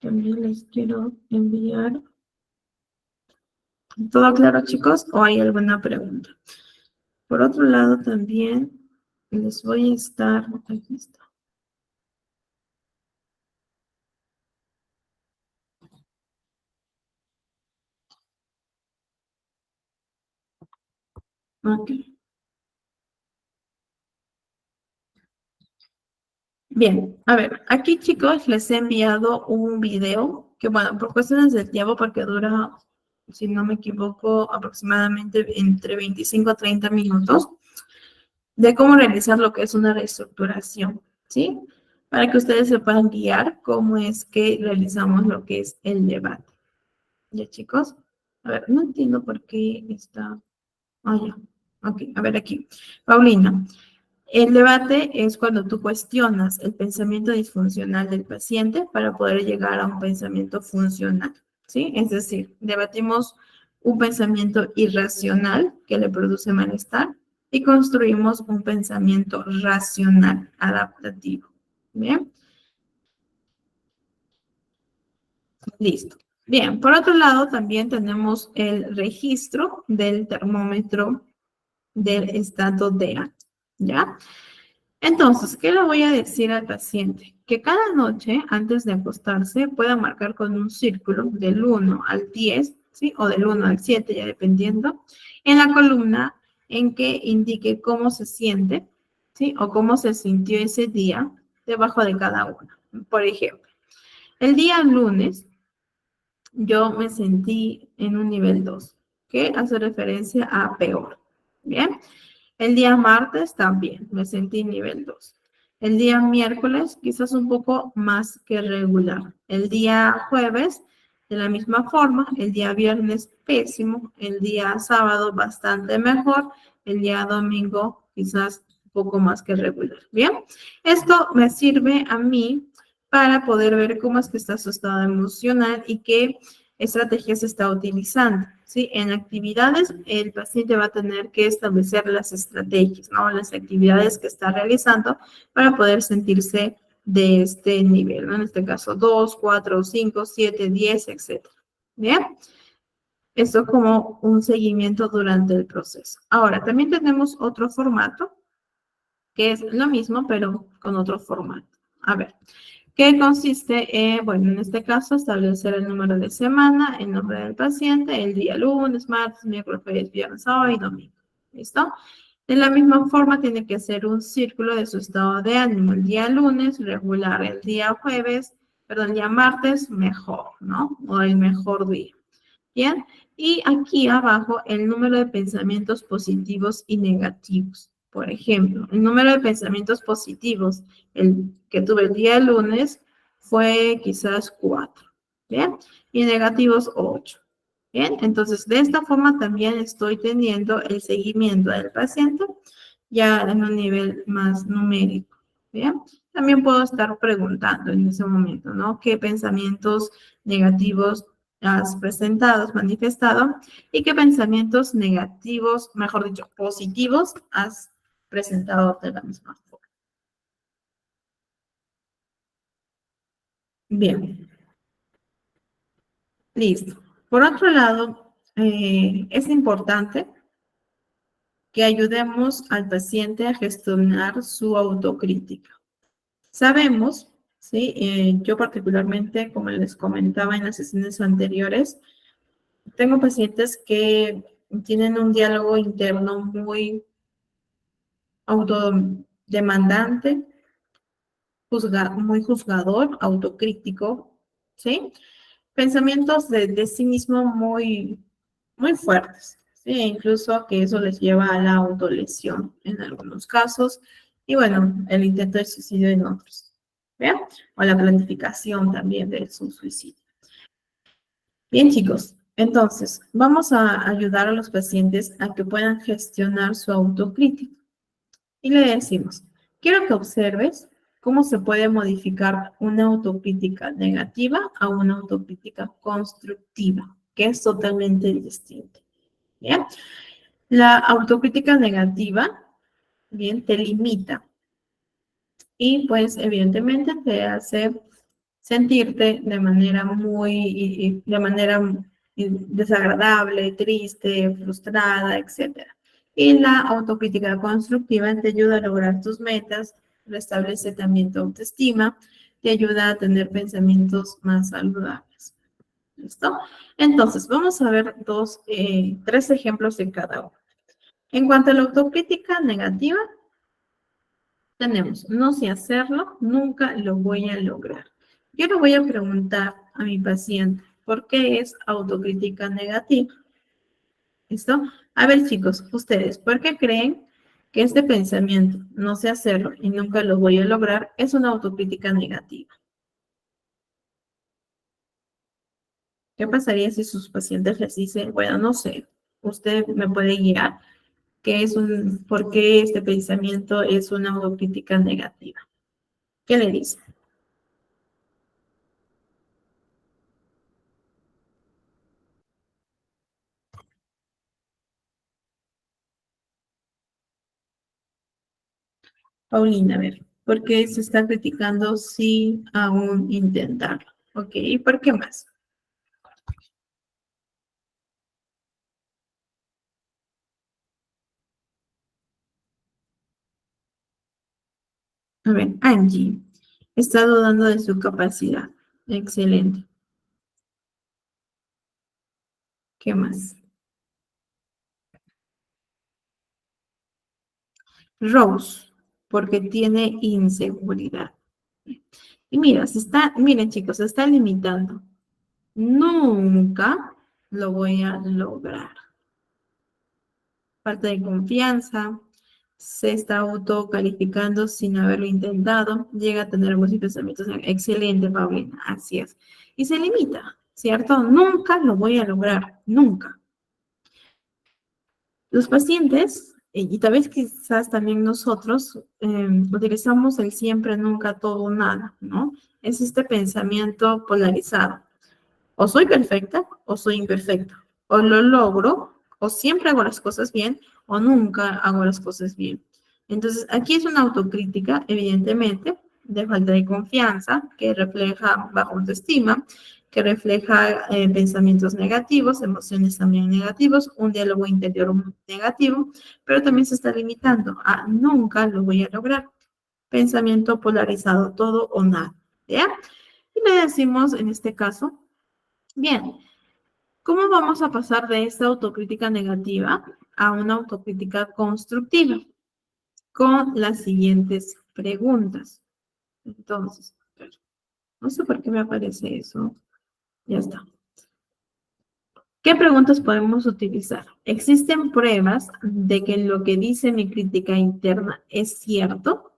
También les quiero enviar. ¿Todo claro, chicos? ¿O hay alguna pregunta? Por otro lado, también les voy a estar. Aquí está. Ok. Bien, a ver, aquí, chicos, les he enviado un video que, bueno, por cuestiones de tiempo, porque dura, si no me equivoco, aproximadamente entre 25 a 30 minutos, de cómo realizar lo que es una reestructuración, ¿sí? Para que ustedes se puedan guiar cómo es que realizamos lo que es el debate. ¿Ya, chicos? A ver, no entiendo por qué está. Ah, ya. Ok, a ver aquí. Paulina, el debate es cuando tú cuestionas el pensamiento disfuncional del paciente para poder llegar a un pensamiento funcional, ¿sí? Es decir, debatimos un pensamiento irracional que le produce malestar y construimos un pensamiento racional, adaptativo. ¿Bien? Listo. Bien, por otro lado, también tenemos el registro del termómetro del estado de ánimo, ¿ya? Entonces, ¿qué le voy a decir al paciente? Que cada noche, antes de acostarse, pueda marcar con un círculo del 1 al 10, ¿sí? O del 1 al 7, ya dependiendo, en la columna en que indique cómo se siente, ¿sí? O cómo se sintió ese día debajo de cada una. Por ejemplo, el día lunes yo me sentí en un nivel 2, que hace referencia a peor. Bien. El día martes también me sentí nivel 2. El día miércoles quizás un poco más que regular. El día jueves de la misma forma. El día viernes pésimo. El día sábado bastante mejor. El día domingo quizás un poco más que regular. Bien, esto me sirve a mí para poder ver cómo es que está su estado emocional y qué estrategias se está utilizando. ¿Sí? En actividades, el paciente va a tener que establecer las estrategias, ¿no? Las actividades que está realizando para poder sentirse de este nivel, ¿no? En este caso, 2, 4, 5, 7, 10, etc. ¿Bien? Esto como un seguimiento durante el proceso. Ahora, también tenemos otro formato, que es lo mismo, pero con otro formato. A ver, ¿qué consiste? Bueno, en este caso, establecer el número de semana, el nombre del paciente, el día lunes, martes, miércoles, jueves, viernes, sábado y domingo. ¿Listo? De la misma forma, tiene que ser un círculo de su estado de ánimo. El día lunes, regular. El día jueves, perdón, el día martes, mejor, ¿no? O el mejor día. Bien, y aquí abajo el número de pensamientos positivos y negativos. Por ejemplo, el número de pensamientos positivos, el que tuve el día lunes, fue quizás 4, ¿bien? Y negativos 8. Bien, entonces de esta forma también estoy teniendo el seguimiento del paciente ya en un nivel más numérico. Bien, también puedo estar preguntando en ese momento, ¿no? ¿Qué pensamientos negativos has presentado, has manifestado? ¿Y qué pensamientos negativos, mejor dicho, positivos, has presentado de la misma forma? Bien, listo. Por otro lado, es importante que ayudemos al paciente a gestionar su autocrítica. Sabemos, ¿sí? Yo particularmente, como les comentaba en las sesiones anteriores, tengo pacientes que tienen un diálogo interno muy autodemandante, muy juzgador, autocrítico, ¿sí? Pensamientos de sí mismo muy fuertes, ¿sí? Incluso que eso les lleva a la autolesión en algunos casos y bueno, el intento de suicidio en otros, ¿bien? O la planificación también de su suicidio. Bien, chicos, entonces vamos a ayudar a los pacientes a que puedan gestionar su autocrítica. Y le decimos, quiero que observes cómo se puede modificar una autocrítica negativa a una autocrítica constructiva, que es totalmente distinto. ¿Bien? La autocrítica negativa, bien, te limita y pues evidentemente te hace sentirte de manera de manera desagradable, triste, frustrada, etc. Y la autocrítica constructiva te ayuda a lograr tus metas, restablece también tu autoestima, te ayuda a tener pensamientos más saludables. ¿Listo? Entonces, vamos a ver tres ejemplos de cada uno. En cuanto a la autocrítica negativa, tenemos, no sé hacerlo, nunca lo voy a lograr. Yo le voy a preguntar a mi paciente, ¿por qué es autocrítica negativa? ¿Listo? A ver, chicos, ustedes, ¿por qué creen que este pensamiento, no sé hacerlo y nunca lo voy a lograr, es una autocrítica negativa? ¿Qué pasaría si sus pacientes les dicen, bueno, no sé, usted me puede guiar, por qué este pensamiento es una autocrítica negativa? ¿Qué le dice? Paulina, a ver, ¿por qué se está criticando sin aún intentarlo? Ok, ¿y por qué más? A ver, Angie, está dudando de su capacidad. Excelente. ¿Qué más? Rose, porque tiene inseguridad. Y mira, miren chicos, se está limitando. Nunca lo voy a lograr. Falta de confianza, se está autocalificando sin haberlo intentado, llega a tener algunos pensamientos, excelente, Paulina, así es. Y se limita, ¿cierto? Nunca lo voy a lograr, nunca. Los pacientes, y tal vez quizás también nosotros, utilizamos el siempre, nunca, todo, nada, ¿no? Es este pensamiento polarizado. O soy perfecta o soy imperfecta. O lo logro, o siempre hago las cosas bien, o nunca hago las cosas bien. Entonces, aquí es una autocrítica, evidentemente, de falta de confianza, que refleja baja autoestima, que refleja pensamientos negativos, emociones también negativos, un diálogo interior negativo, pero también se está limitando a nunca lo voy a lograr. Pensamiento polarizado, todo o nada, ¿ya? Y le decimos en este caso, bien, ¿cómo vamos a pasar de esta autocrítica negativa a una autocrítica constructiva? Con las siguientes preguntas. Entonces, no sé por qué me aparece eso. Ya está. ¿Qué preguntas podemos utilizar? ¿Existen pruebas de que lo que dice mi crítica interna es cierto?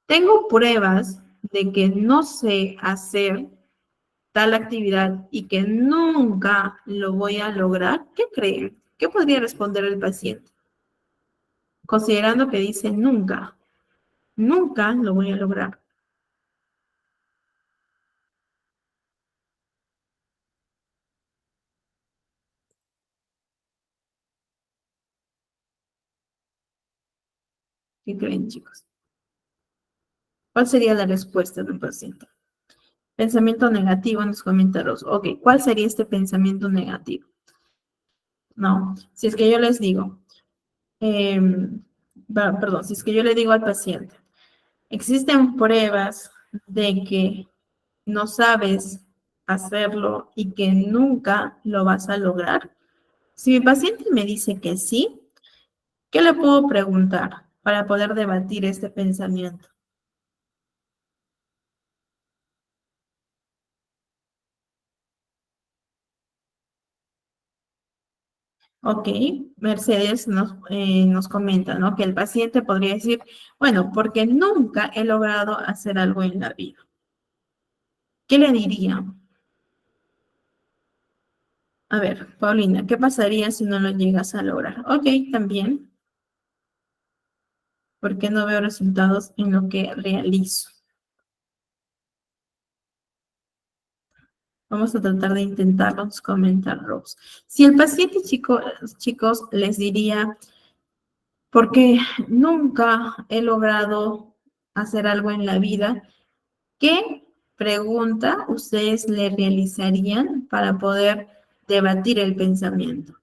¿Tengo pruebas de que no sé hacer tal actividad y que nunca lo voy a lograr? ¿Qué creen? ¿Qué podría responder el paciente? Considerando que dice nunca, nunca lo voy a lograr. ¿Qué creen, chicos? ¿Cuál sería la respuesta del paciente? Pensamiento negativo en los comentarios. Ok, ¿cuál sería este pensamiento negativo? No, si es que yo les digo, perdón, si es que yo le digo al paciente, existen pruebas de que no sabes hacerlo y que nunca lo vas a lograr. Si mi paciente me dice que sí, ¿qué le puedo preguntar para poder debatir este pensamiento? Ok, Mercedes nos comenta, ¿no? Que el paciente podría decir, bueno, porque nunca he logrado hacer algo en la vida. ¿Qué le diría? A ver, Paulina, ¿qué pasaría si no lo llegas a lograr? Ok, también, porque no veo resultados en lo que realizo. Vamos a tratar de intentarlo, comentar Rose. Si el paciente, chicos, les diría, porque nunca he logrado hacer algo en la vida, ¿qué pregunta ustedes le realizarían para poder debatir el pensamiento?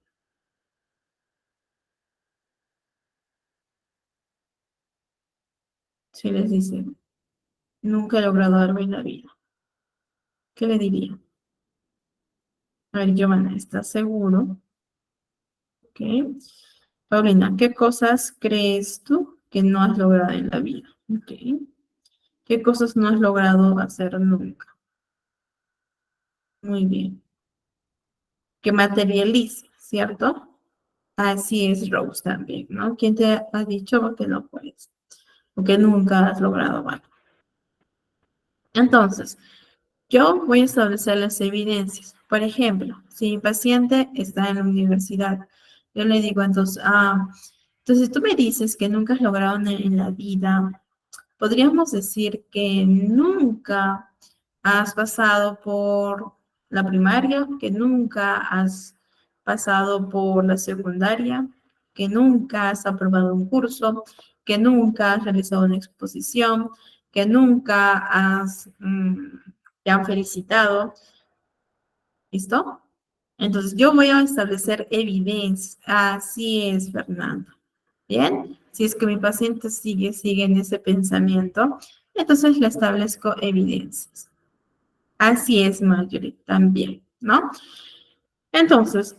Si les dice, nunca he logrado algo en la vida, ¿qué le diría? A ver, Giovanna, ¿estás seguro? Ok. Paulina, ¿qué cosas crees tú que no has logrado en la vida? Ok. ¿Qué cosas no has logrado hacer nunca? Muy bien. Que materialice, ¿cierto? Así es, Rose, también, ¿no? ¿Quién te ha dicho que no puedes? O que nunca has logrado algo. Entonces, yo voy a establecer las evidencias. Por ejemplo, si mi paciente está en la universidad, yo le digo entonces, entonces tú me dices que nunca has logrado en la vida. Podríamos decir que nunca has pasado por la primaria, que nunca has pasado por la secundaria, que nunca has aprobado un curso, que nunca has realizado una exposición, que nunca te han felicitado. ¿Listo? Entonces yo voy a establecer evidencias. Así es, Fernando. Bien, si es que mi paciente sigue en ese pensamiento, entonces le establezco evidencias. Así es, Marjorie, también, ¿no? Entonces,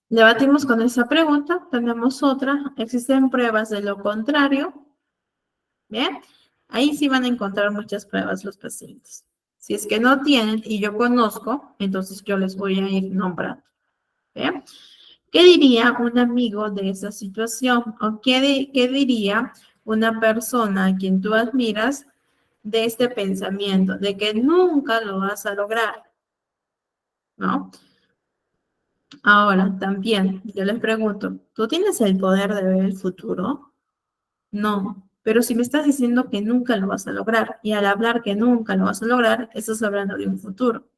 debatimos con esa pregunta, tenemos otra, ¿existen pruebas de lo contrario? Bien, ahí sí van a encontrar muchas pruebas los pacientes. Si es que no tienen y yo conozco, entonces yo les voy a ir nombrando. ¿Bien? ¿Qué diría un amigo de esa situación? ¿O qué diría una persona a quien tú admiras de este pensamiento, de que nunca lo vas a lograr? ¿No? Ahora, también, yo les pregunto, ¿tú tienes el poder de ver el futuro? No, pero si me estás diciendo que nunca lo vas a lograr, y al hablar que nunca lo vas a lograr, estás hablando de un futuro,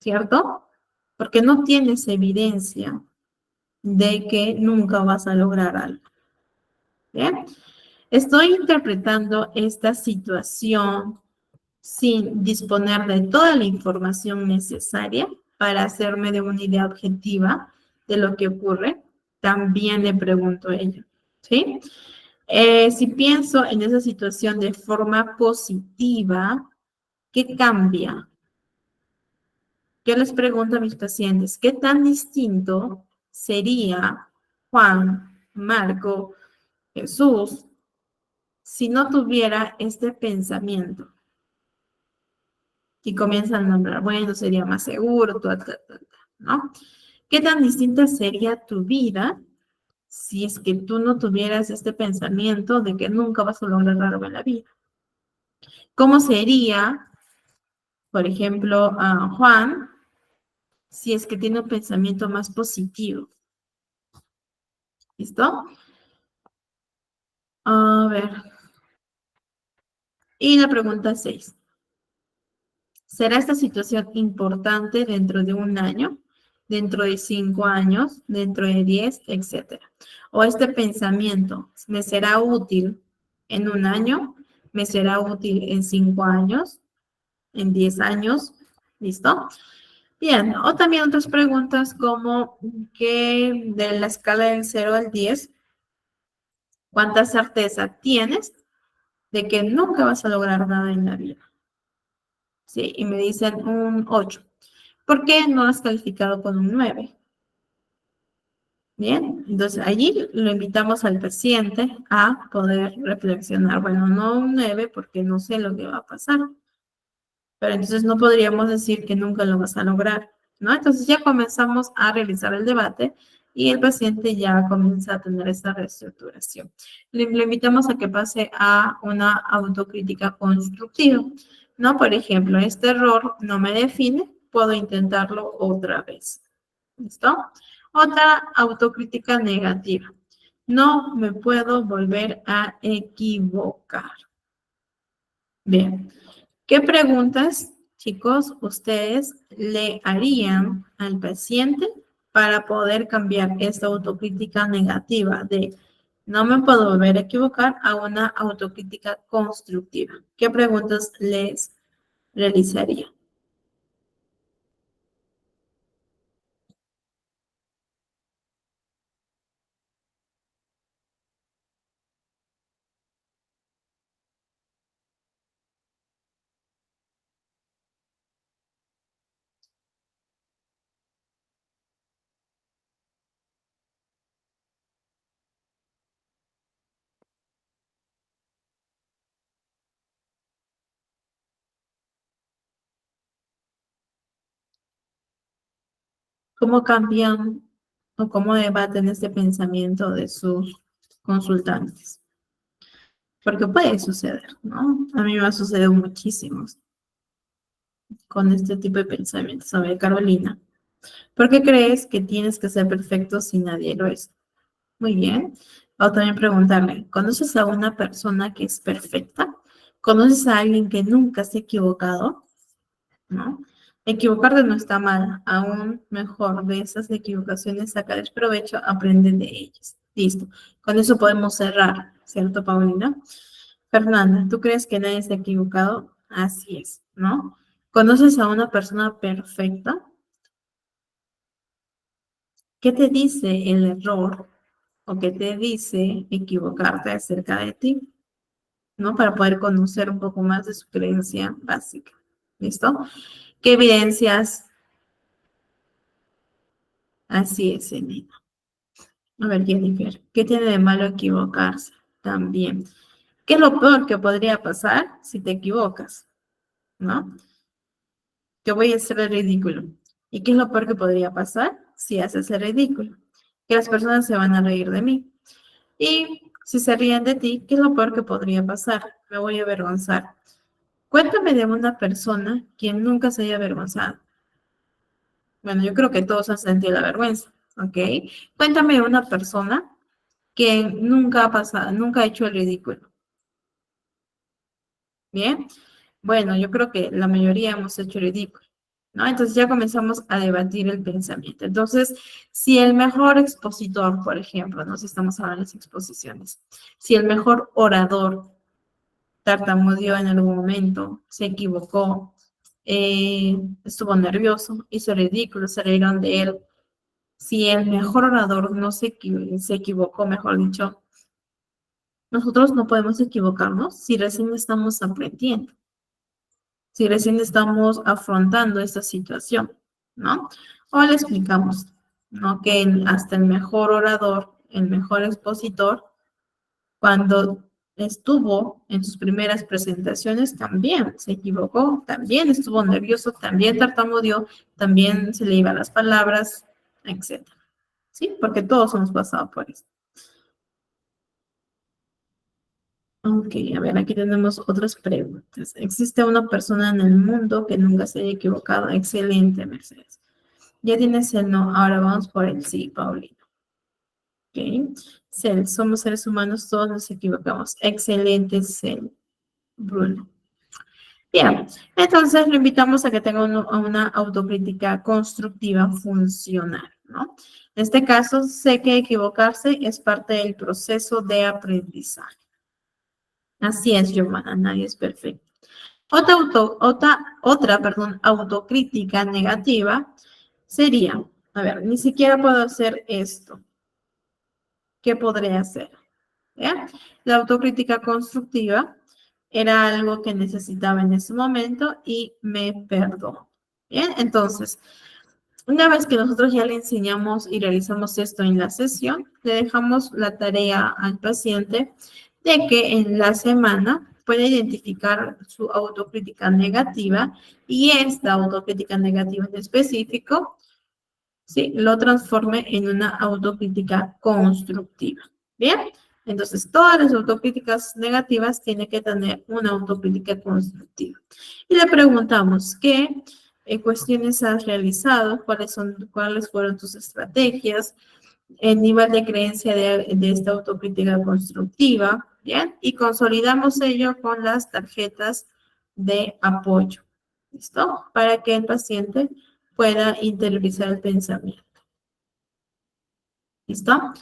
¿cierto? Porque no tienes evidencia de que nunca vas a lograr algo. ¿Bien? Estoy interpretando esta situación sin disponer de toda la información necesaria para hacerme de una idea objetiva de lo que ocurre, también le pregunto a ella, ¿sí? Si pienso en esa situación de forma positiva, ¿qué cambia? Yo les pregunto a mis pacientes, ¿qué tan distinto sería Juan, Marco, Jesús si no tuviera este pensamiento? Y comienzan a nombrar, bueno, sería más seguro, ¿no? ¿Qué tan distinta sería tu vida si es que tú no tuvieras este pensamiento de que nunca vas a lograr algo en la vida? ¿Cómo sería, por ejemplo, a Juan si es que tiene un pensamiento más positivo? ¿Listo? A ver. Y la pregunta 6. ¿Será esta situación importante dentro de un año, dentro de 5 años, dentro de 10, etcétera? ¿O este pensamiento me será útil en un año, me será útil en 5 años, en 10 años? ¿Listo? Bien, o también otras preguntas como que de la escala del 0 al 10, ¿cuánta certeza tienes de que nunca vas a lograr nada en la vida? ¿Sí? Y me dicen un 8. ¿Por qué no has calificado con un 9? Bien, entonces allí lo invitamos al paciente a poder reflexionar. Bueno, no un 9 porque no sé lo que va a pasar, pero entonces no podríamos decir que nunca lo vas a lograr, ¿no? Entonces ya comenzamos a realizar el debate y el paciente ya comienza a tener esta reestructuración. Le invitamos a que pase a una autocrítica constructiva, ¿no? Por ejemplo, este error no me define, puedo intentarlo otra vez. ¿Listo? Otra autocrítica negativa. No me puedo volver a equivocar. Bien. ¿Qué preguntas, chicos, ustedes le harían al paciente para poder cambiar esta autocrítica negativa de no me puedo volver a equivocar a una autocrítica constructiva? ¿Qué preguntas les realizaría? ¿Cómo cambian o cómo debaten este pensamiento de sus consultantes? Porque puede suceder, ¿no? A mí me ha sucedido muchísimo con este tipo de pensamientos. A ver, Carolina, ¿por qué crees que tienes que ser perfecto si nadie lo es? Muy bien. O también preguntarle, ¿conoces a una persona que es perfecta? ¿Conoces a alguien que nunca se ha equivocado? ¿No? Equivocarte no está mal, aún mejor de esas equivocaciones sacar provecho, aprenden de ellas. Listo. Con eso podemos cerrar, ¿cierto, Paulina? Fernanda, ¿tú crees que nadie se ha equivocado? Así es, ¿no? ¿Conoces a una persona perfecta? ¿Qué te dice el error o qué te dice equivocarte acerca de ti? ¿No? Para poder conocer un poco más de su creencia básica. ¿Listo? ¿Qué evidencias? Así es, Elena. A ver, Jennifer, ¿qué tiene de malo equivocarse? También. ¿Qué es lo peor que podría pasar si te equivocas? ¿No? Que voy a hacer el ridículo. ¿Y qué es lo peor que podría pasar si haces el ridículo? Que las personas se van a reír de mí. Y si se ríen de ti, ¿qué es lo peor que podría pasar? Me voy a avergonzar. Cuéntame de una persona quien nunca se haya avergonzado. Bueno, yo creo que todos han sentido la vergüenza, ¿ok? Cuéntame de una persona que nunca ha pasado, nunca ha hecho el ridículo. ¿Bien? Bueno, yo creo que la mayoría hemos hecho el ridículo, ¿no? Entonces ya comenzamos a debatir el pensamiento. Entonces, si el mejor expositor, por ejemplo, no sé si estamos hablando de las exposiciones, si el mejor orador tartamudeó en algún momento, se equivocó, estuvo nervioso, hizo ridículo, se rieron de él. Si el mejor orador no se equivocó, mejor dicho, nosotros no podemos equivocarnos si recién estamos aprendiendo, si recién estamos afrontando esta situación, ¿no? O le explicamos, ¿no? Que hasta el mejor orador, el mejor expositor, cuando estuvo en sus primeras presentaciones, también se equivocó, también estuvo nervioso, también tartamudeó, también se le iban las palabras, etcétera. ¿Sí? Porque todos hemos pasado por eso. Ok, a ver, aquí tenemos otras preguntas. ¿Existe una persona en el mundo que nunca se haya equivocado? Excelente, Mercedes. Ya tienes el no, ahora vamos por el sí, Paulino. Ok. Cel, somos seres humanos, todos nos equivocamos. Excelente, Cel. Bruno. Bien, entonces lo invitamos a que tenga una autocrítica constructiva funcional, ¿no? En este caso, sé que equivocarse es parte del proceso de aprendizaje. Así es, Giovanna, nadie es perfecto. Otra, autocrítica negativa sería, a ver, ni siquiera puedo hacer esto. ¿Qué podré hacer? ¿Ya? La autocrítica constructiva era algo que necesitaba en ese momento y me perdono. Bien, entonces, una vez que nosotros ya le enseñamos y realizamos esto en la sesión, le dejamos la tarea al paciente de que en la semana puede identificar su autocrítica negativa y esta autocrítica negativa en específico, ¿sí? Lo transforme en una autocrítica constructiva. ¿Bien? Entonces, todas las autocríticas negativas tienen que tener una autocrítica constructiva. Y le preguntamos, ¿qué cuestiones has realizado? ¿Cuáles fueron tus estrategias? El nivel de creencia de esta autocrítica constructiva, ¿bien? Y consolidamos ello con las tarjetas de apoyo, ¿listo? Para que el paciente pueda interiorizar el pensamiento. ¿Listo?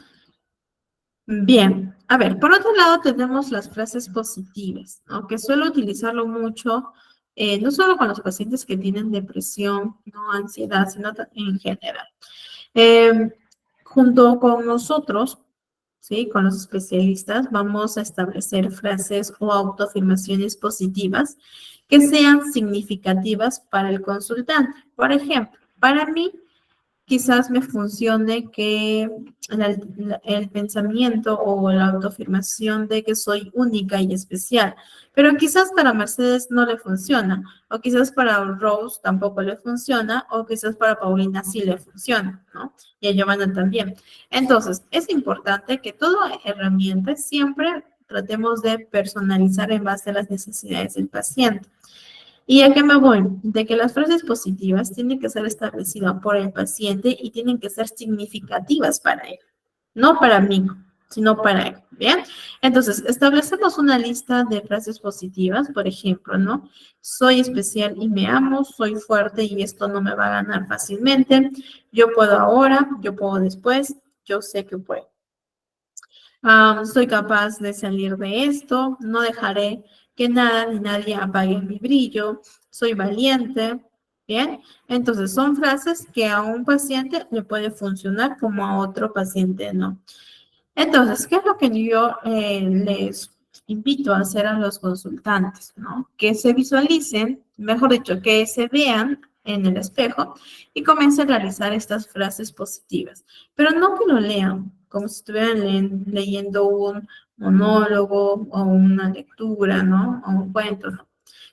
Bien, a ver, por otro lado tenemos las frases positivas, ¿no? Que suelo utilizarlo mucho, no solo con los pacientes que tienen depresión, no ansiedad, sino en general. Junto con nosotros, ¿sí? Con los especialistas, vamos a establecer frases o autoafirmaciones positivas que sean significativas para el consultante. Por ejemplo, para mí, quizás me funcione que el pensamiento o la autoafirmación de que soy única y especial, pero quizás para Mercedes no le funciona, o quizás para Rose tampoco le funciona, o quizás para Paulina sí le funciona, ¿no? Y a Giovanna también. Entonces, es importante que toda herramienta siempre tratemos de personalizar en base a las necesidades del paciente. ¿Y a qué me voy? De que las frases positivas tienen que ser establecidas por el paciente y tienen que ser significativas para él, no para mí, sino para él, ¿bien? Entonces, establecemos una lista de frases positivas, por ejemplo, ¿no? Soy especial y me amo, soy fuerte y esto no me va a ganar fácilmente, yo puedo ahora, yo puedo después, yo sé que puedo. Soy capaz de salir de esto, no dejaré que nada ni nadie apague mi brillo, soy valiente, ¿bien? Entonces son frases que a un paciente le puede funcionar como a otro paciente no. Entonces, ¿qué es lo que yo les invito a hacer a los consultantes, ¿no? Que se visualicen, mejor dicho, que se vean en el espejo y comiencen a realizar estas frases positivas, pero no que lo lean como si estuvieran leyendo un monólogo o una lectura, ¿no? O un cuento, ¿no?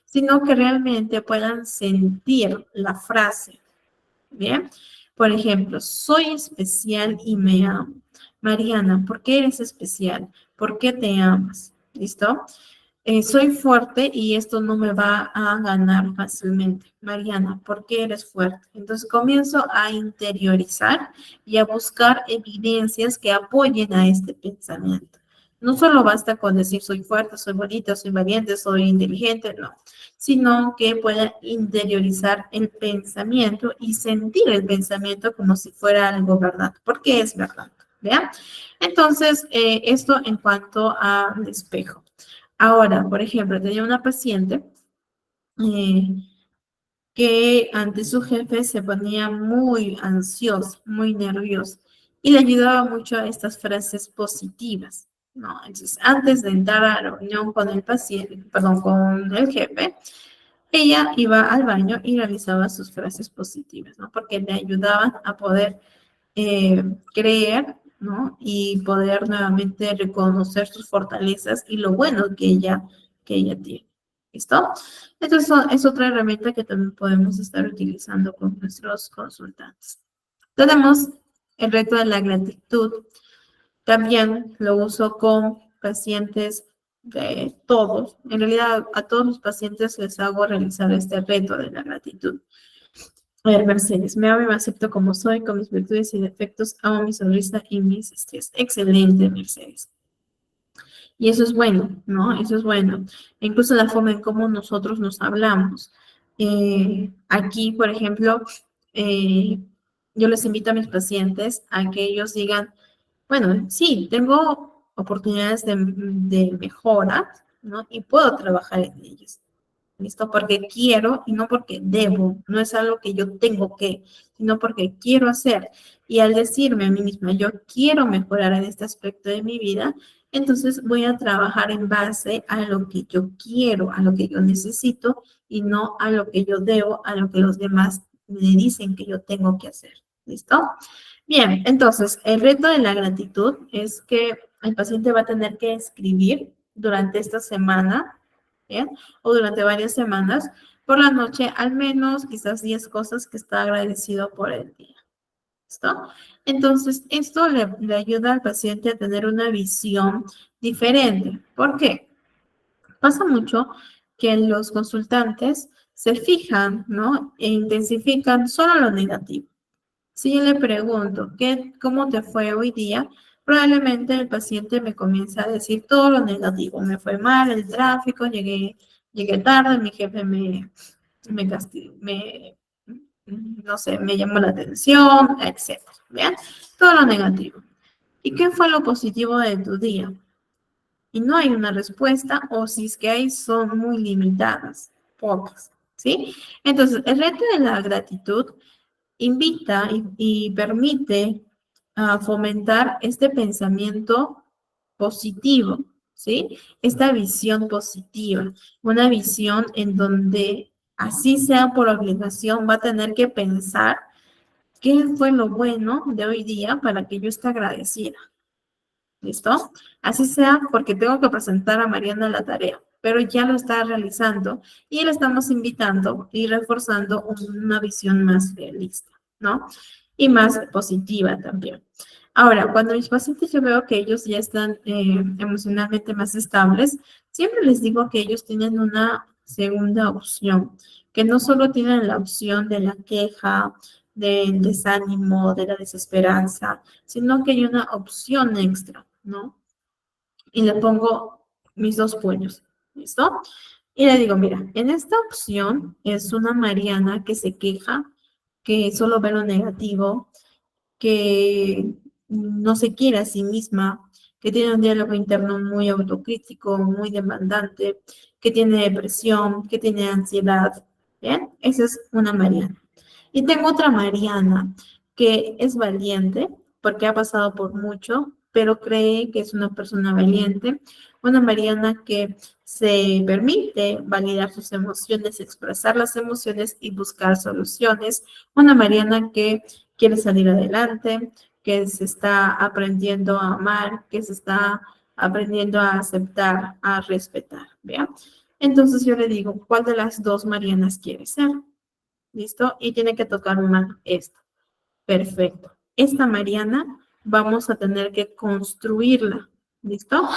Sino que realmente puedan sentir la frase, ¿bien? Por ejemplo, soy especial y me amo. Mariana, ¿por qué eres especial? ¿Por qué te amas? ¿Listo? Soy fuerte y esto no me va a ganar fácilmente. Mariana, ¿por qué eres fuerte? Entonces comienzo a interiorizar y a buscar evidencias que apoyen a este pensamiento. No solo basta con decir soy fuerte, soy bonita, soy valiente, soy inteligente, no, sino que pueda interiorizar el pensamiento y sentir el pensamiento como si fuera algo verdad, porque es verdad, ¿vean? Entonces, esto en cuanto al espejo. Ahora, por ejemplo, tenía una paciente eh, que ante su jefe se ponía muy ansiosa, muy nerviosa, y le ayudaba mucho a estas frases positivas, ¿no? Entonces, antes de entrar a la reunión con el paciente, perdón, con el jefe, ella iba al baño y realizaba sus frases positivas, ¿no? Porque le ayudaban a poder creer, ¿no? Y poder nuevamente reconocer sus fortalezas y lo bueno que ella tiene. ¿Listo? Entonces, es otra herramienta que también podemos estar utilizando con nuestros consultantes. Tenemos el reto de la gratitud. También lo uso con pacientes de todos. En realidad, a todos los pacientes les hago realizar este reto de la gratitud. A ver, Mercedes, me amo y me acepto como soy, con mis virtudes y defectos, amo mi sonrisa y mis estrés. Excelente, Mercedes. Y eso es bueno, ¿no? Eso es bueno. Incluso la forma en cómo nosotros nos hablamos. Aquí, por ejemplo, eh, yo les invito a mis pacientes a que ellos digan, bueno, sí, tengo oportunidades de mejora, ¿no? Y puedo trabajar en ellas. ¿Listo? Porque quiero y no porque debo, no es algo que yo tengo que, sino porque quiero hacer. Y al decirme a mí misma, yo quiero mejorar en este aspecto de mi vida, entonces voy a trabajar en base a lo que yo quiero, a lo que yo necesito y no a lo que yo debo, a lo que los demás me dicen que yo tengo que hacer. ¿Listo? Bien, entonces el reto de la gratitud es que el paciente va a tener que escribir durante esta semana, ¿bien? O durante varias semanas, por la noche, al menos quizás 10 cosas que está agradecido por el día. ¿Listo? Entonces, esto le ayuda al paciente a tener una visión diferente. ¿Por qué? Pasa mucho que los consultantes se fijan, ¿no? E intensifican solo lo negativo. Si yo le pregunto, ¿cómo te fue hoy día? Probablemente el paciente me comienza a decir todo lo negativo. Me fue mal el tráfico, llegué tarde, mi jefe me castigó, no sé, me llamó la atención, etcétera. ¿Bien? Todo lo negativo. ¿Y qué fue lo positivo de tu día? Y no hay una respuesta, o si es que hay, son muy limitadas, pocas. ¿Sí? Entonces, el reto de la gratitud invita y permite fomentar este pensamiento positivo, ¿sí? Esta visión positiva, una visión en donde así sea por obligación, va a tener que pensar qué fue lo bueno de hoy día para que yo esté agradecida. ¿Listo? Así sea porque tengo que presentar a Mariana la tarea, pero ya lo está realizando y le estamos invitando y reforzando una visión más realista, ¿no? Y más positiva también. Ahora, cuando mis pacientes yo veo que ellos ya están emocionalmente más estables, siempre les digo que ellos tienen una segunda opción, que no solo tienen la opción de la queja, del desánimo, de la desesperanza, sino que hay una opción extra, ¿no? Y le pongo mis dos puños, ¿listo? Y le digo, mira, en esta opción es una Mariana que se queja, que solo ve lo negativo, que no se quiere a sí misma, que tiene un diálogo interno muy autocrítico, muy demandante, que tiene depresión, que tiene ansiedad. ¿Bien? Esa es una Mariana. Y tengo otra Mariana que es valiente porque ha pasado por mucho, pero cree que es una persona valiente. Una Mariana que se permite validar sus emociones, expresar las emociones y buscar soluciones. Una Mariana que quiere salir adelante, que se está aprendiendo a amar, que se está aprendiendo a aceptar, a respetar, ¿bien? Entonces yo le digo, ¿cuál de las dos Marianas quiere ser? ¿Listo? Y tiene que tocar una, esta. Perfecto. Esta Mariana vamos a tener que construirla, ¿listo?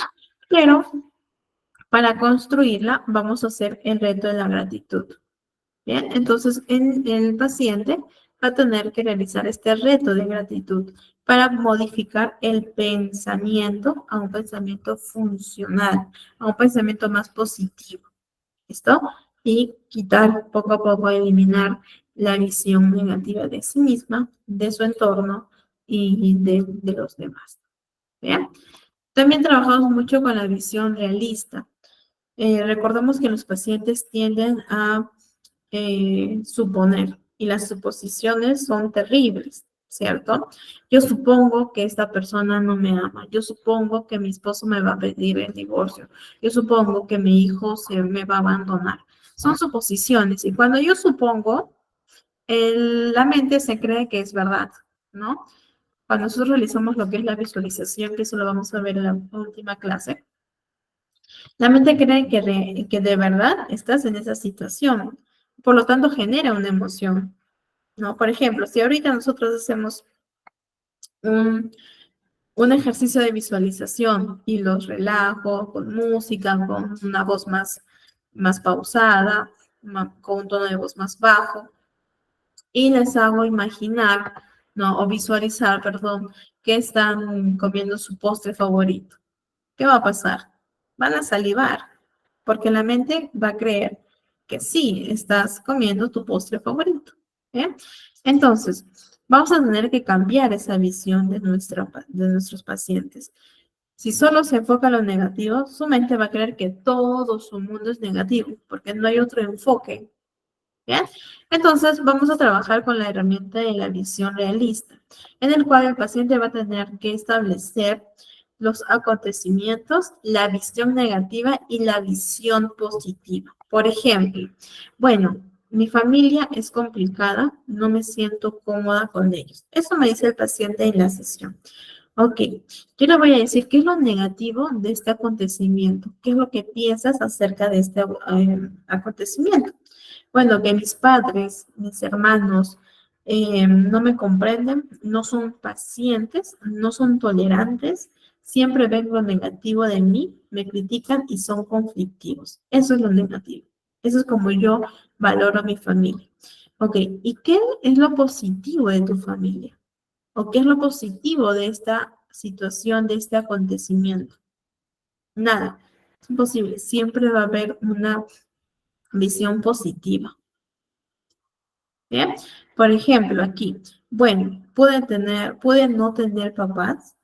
Pero para construirla vamos a hacer el reto de la gratitud. Bien, entonces el paciente va a tener que realizar este reto de gratitud para modificar el pensamiento a un pensamiento funcional, a un pensamiento más positivo. ¿Listo? Y quitar poco a poco, eliminar la visión negativa de sí misma, de su entorno y de los demás. ¿Bien? También trabajamos mucho con la visión realista. Recordemos que los pacientes tienden a suponer y las suposiciones son terribles, ¿cierto? Yo supongo que esta persona no me ama, yo supongo que mi esposo me va a pedir el divorcio, yo supongo que mi hijo se me va a abandonar. Son suposiciones y cuando yo supongo, la mente se cree que es verdad, ¿no? Cuando nosotros realizamos lo que es la visualización, que eso lo vamos a ver en la última clase, la mente cree que de verdad estás en esa situación, por lo tanto genera una emoción, ¿no? Por ejemplo, si ahorita nosotros hacemos un, un ejercicio de visualización y los relajo con música, con una voz más pausada, con un tono de voz más bajo, y les hago imaginar, ¿no? O visualizar, perdón, que están comiendo su postre favorito. ¿Qué va a pasar? Van a salivar, porque la mente va a creer que sí, estás comiendo tu postre favorito. ¿Eh? Entonces, vamos a tener que cambiar esa visión de nuestros pacientes. Si solo se enfoca en lo negativo, su mente va a creer que todo su mundo es negativo, porque no hay otro enfoque. ¿Bien? Entonces, vamos a trabajar con la herramienta de la visión realista, en el cual el paciente va a tener que establecer los acontecimientos, la visión negativa y la visión positiva. Por ejemplo, bueno, mi familia es complicada, no me siento cómoda con ellos. Eso me dice el paciente en la sesión. Ok, yo le voy a decir qué es lo negativo de este acontecimiento, qué es lo que piensas acerca de este acontecimiento. Bueno, que mis padres, mis hermanos, no me comprenden, no son pacientes, no son tolerantes, siempre ven lo negativo de mí, me critican y son conflictivos. Eso es lo negativo. Eso es como yo valoro a mi familia. Ok, ¿y qué es lo positivo de tu familia? ¿O qué es lo positivo de esta situación, de este acontecimiento? Nada, es imposible. Siempre va a haber una visión positiva. ¿Bien? Por ejemplo, aquí, bueno, pude no tener papás,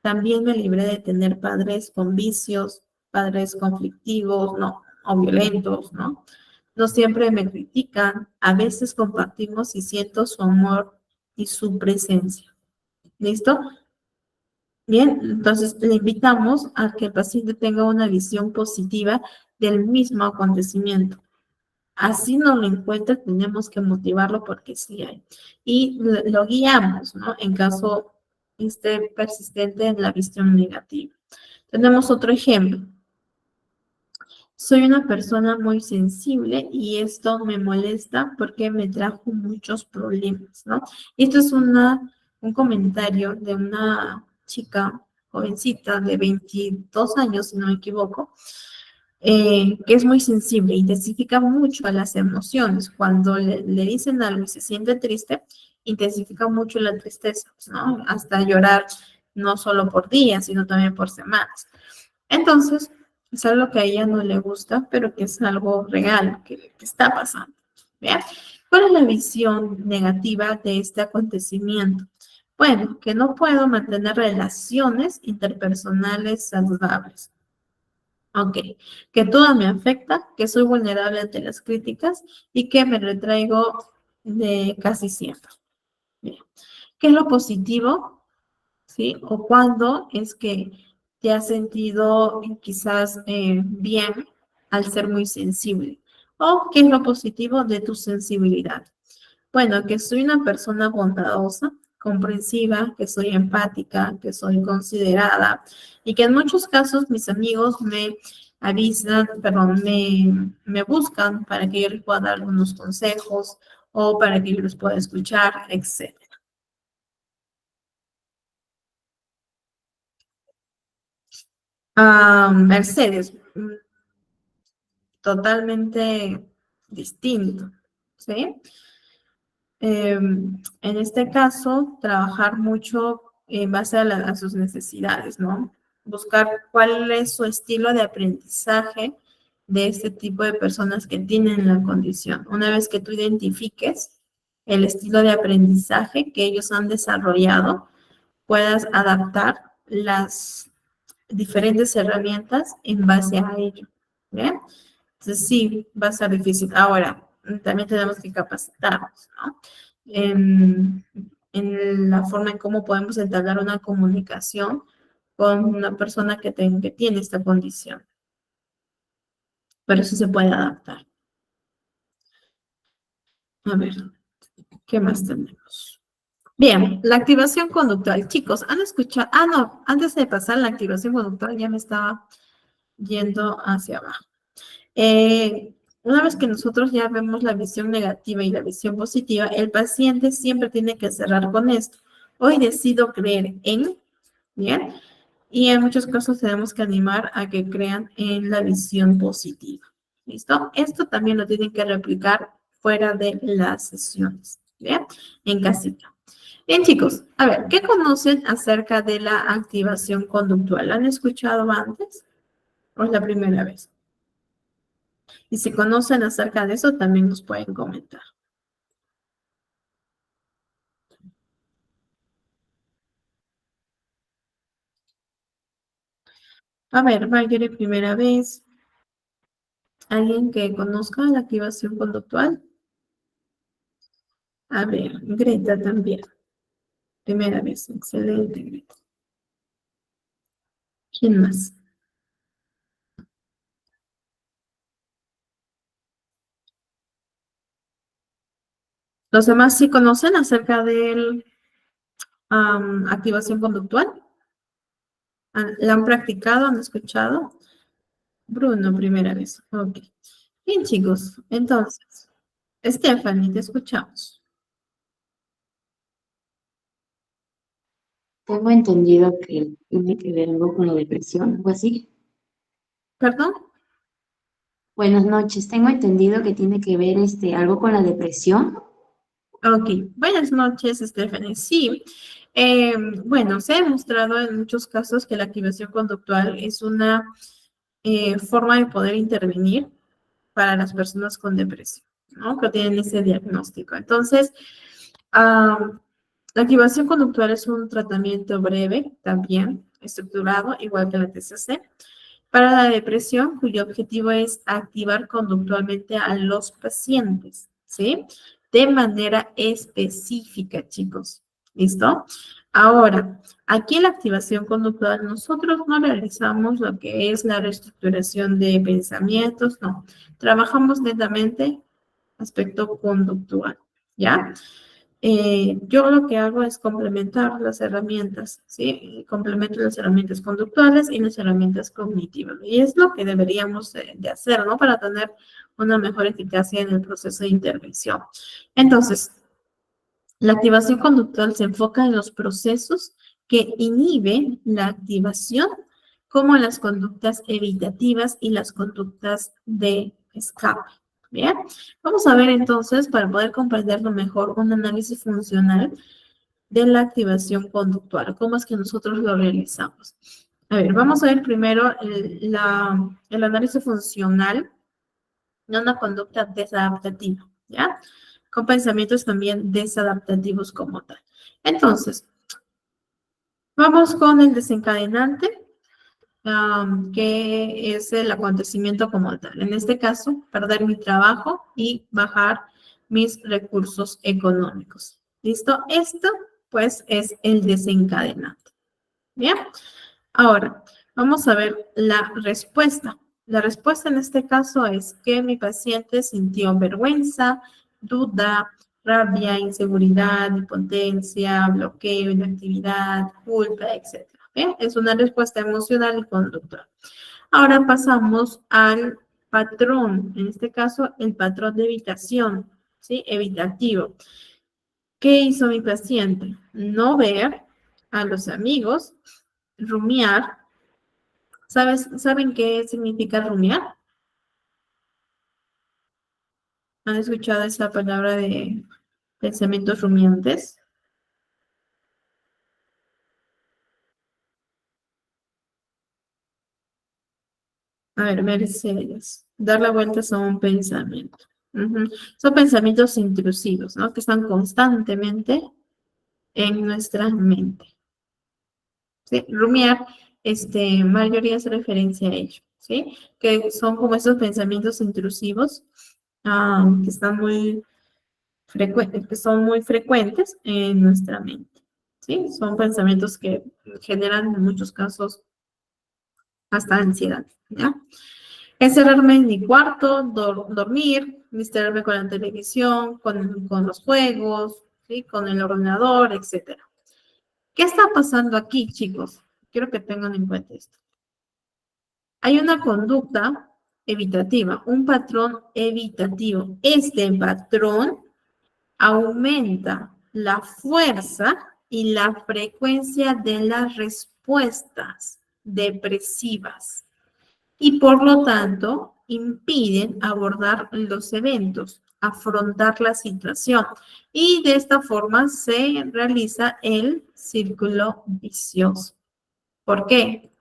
también me libré de tener padres con vicios, padres conflictivos, no, o violentos, ¿no? No siempre me critican, a veces compartimos y siento su amor y su presencia. ¿Listo? Bien, entonces le invitamos a que el paciente tenga una visión positiva del mismo acontecimiento. Así no lo encuentra, tenemos que motivarlo porque sí hay. Y lo guiamos, ¿no? En caso esté persistente en la visión negativa. Tenemos otro ejemplo. Soy una persona muy sensible y esto me molesta porque me trajo muchos problemas, ¿no? Esto es un comentario de una chica jovencita de 22 años, si no me equivoco, que es muy sensible, intensifica mucho a las emociones. Cuando le dicen algo y se siente triste, intensifica mucho la tristeza, ¿no? Hasta llorar, no solo por días, sino también por semanas. Entonces, es algo que a ella no le gusta, pero que es algo real, que está pasando. ¿Bien? ¿Cuál es la visión negativa de este acontecimiento? Bueno, que no puedo mantener relaciones interpersonales saludables. Ok, que todo me afecta, que soy vulnerable ante las críticas y que me retraigo de casi siempre. Bien. ¿Qué es lo positivo? ¿Sí? O cuándo es que te has sentido quizás bien al ser muy sensible. O qué es lo positivo de tu sensibilidad. Bueno, que soy una persona bondadosa, comprensiva, que soy empática, que soy considerada y que en muchos casos mis amigos me avisan, perdón, me buscan para que yo les pueda dar algunos consejos o para que yo los pueda escuchar, etc. Mercedes, totalmente distinto, ¿sí? En este caso, trabajar mucho en base a sus necesidades, ¿no? Buscar cuál es su estilo de aprendizaje de este tipo de personas que tienen la condición. Una vez que tú identifiques el estilo de aprendizaje que ellos han desarrollado, puedas adaptar las diferentes herramientas en base a ello. ¿Bien? Entonces sí, va a ser difícil. Ahora, también tenemos que capacitarnos, ¿no? En la forma en cómo podemos entablar una comunicación con una persona que tiene esta condición. Pero eso se puede adaptar. A ver, ¿qué más tenemos? Bien, la activación conductual. Chicos, ¿han escuchado? Ah, no, antes de pasar la activación conductual ya me estaba yendo hacia abajo. Una vez que nosotros ya vemos la visión negativa y la visión positiva, el paciente siempre tiene que cerrar con esto. Hoy decido creer en, ¿bien? Y en muchos casos tenemos que animar a que crean en la visión positiva. ¿Listo? Esto también lo tienen que replicar fuera de las sesiones, ¿bien? En casita. Bien, chicos, a ver, ¿qué conocen acerca de la activación conductual? ¿Han escuchado antes o es la primera vez? Y si conocen acerca de eso, también nos pueden comentar. A ver, Marjorie, primera vez. ¿Alguien que conozca la activación conductual? A ver, Greta también. Primera vez. Excelente, Greta. ¿Quién más? ¿Los demás sí conocen acerca de activación conductual? ¿La han practicado? ¿Han escuchado? Bruno, primera vez. Ok. Bien, chicos. Entonces, Stephanie, te escuchamos. Tengo entendido que tiene que ver algo con la depresión, algo así. ¿Perdón? Buenas noches, tengo entendido que tiene que ver algo con la depresión. Ok, buenas noches, Stephanie. Sí, bueno, se ha demostrado en muchos casos que la activación conductual es una forma de poder intervenir para las personas con depresión, ¿no? Que tienen ese diagnóstico. Entonces, la activación conductual es un tratamiento breve, también estructurado, igual que la TCC, para la depresión, cuyo objetivo es activar conductualmente a los pacientes, ¿sí? De manera específica, chicos. ¿Listo? Ahora, aquí en la activación conductual nosotros no realizamos lo que es la reestructuración de pensamientos, no. Trabajamos netamente aspecto conductual, ¿ya? Yo lo que hago es complementar las herramientas, ¿sí? Complemento las herramientas conductuales y las herramientas cognitivas. Y es lo que deberíamos de hacer, ¿no? Para tener una mejor eficacia en el proceso de intervención. Entonces, la activación conductual se enfoca en los procesos que inhiben la activación, como las conductas evitativas y las conductas de escape. Bien, vamos a ver entonces, para poder comprenderlo mejor, un análisis funcional de la activación conductual. ¿Cómo es que nosotros lo realizamos? A ver, vamos a ver primero el análisis funcional de una conducta desadaptativa, ¿ya? Con pensamientos también desadaptativos como tal. Entonces, vamos con el desencadenante, que es el acontecimiento como tal. En este caso, perder mi trabajo y bajar mis recursos económicos. ¿Listo? Esto, pues, es el desencadenante. Bien. Ahora, vamos a ver la respuesta. La respuesta en este caso es que mi paciente sintió vergüenza, duda, rabia, inseguridad, impotencia, bloqueo, inactividad, culpa, etc. ¿Bien? Es una respuesta emocional y conductual. Ahora pasamos al patrón, en este caso el patrón de evitación, ¿sí? Evitativo. ¿Qué hizo mi paciente? No ver a los amigos, rumiar. ¿Saben qué significa rumiar? ¿Han escuchado esa palabra de pensamientos rumiantes? A ver, Mercedes. Dar la vuelta a un pensamiento. Ujú. Son pensamientos intrusivos, ¿no? Que están constantemente en nuestra mente. ¿Sí? Rumiar, mayoría hace referencia a ello. ¿sí? Que son como esos pensamientos intrusivos que están muy frecuentes, que son muy frecuentes en nuestra mente, ¿sí? Son pensamientos que generan en muchos casos hasta ansiedad, ¿ya? Encerrarme en mi cuarto, dormir, distraerme con la televisión, con los juegos, ¿sí? Con el ordenador, etcétera. ¿Qué está pasando aquí, chicos? Quiero que tengan en cuenta esto. Hay una conducta evitativa, un patrón evitativo. Este patrón aumenta la fuerza y la frecuencia de las respuestas depresivas y por lo tanto impiden abordar los eventos, afrontar la situación y de esta forma se realiza el círculo vicioso. ¿Por qué?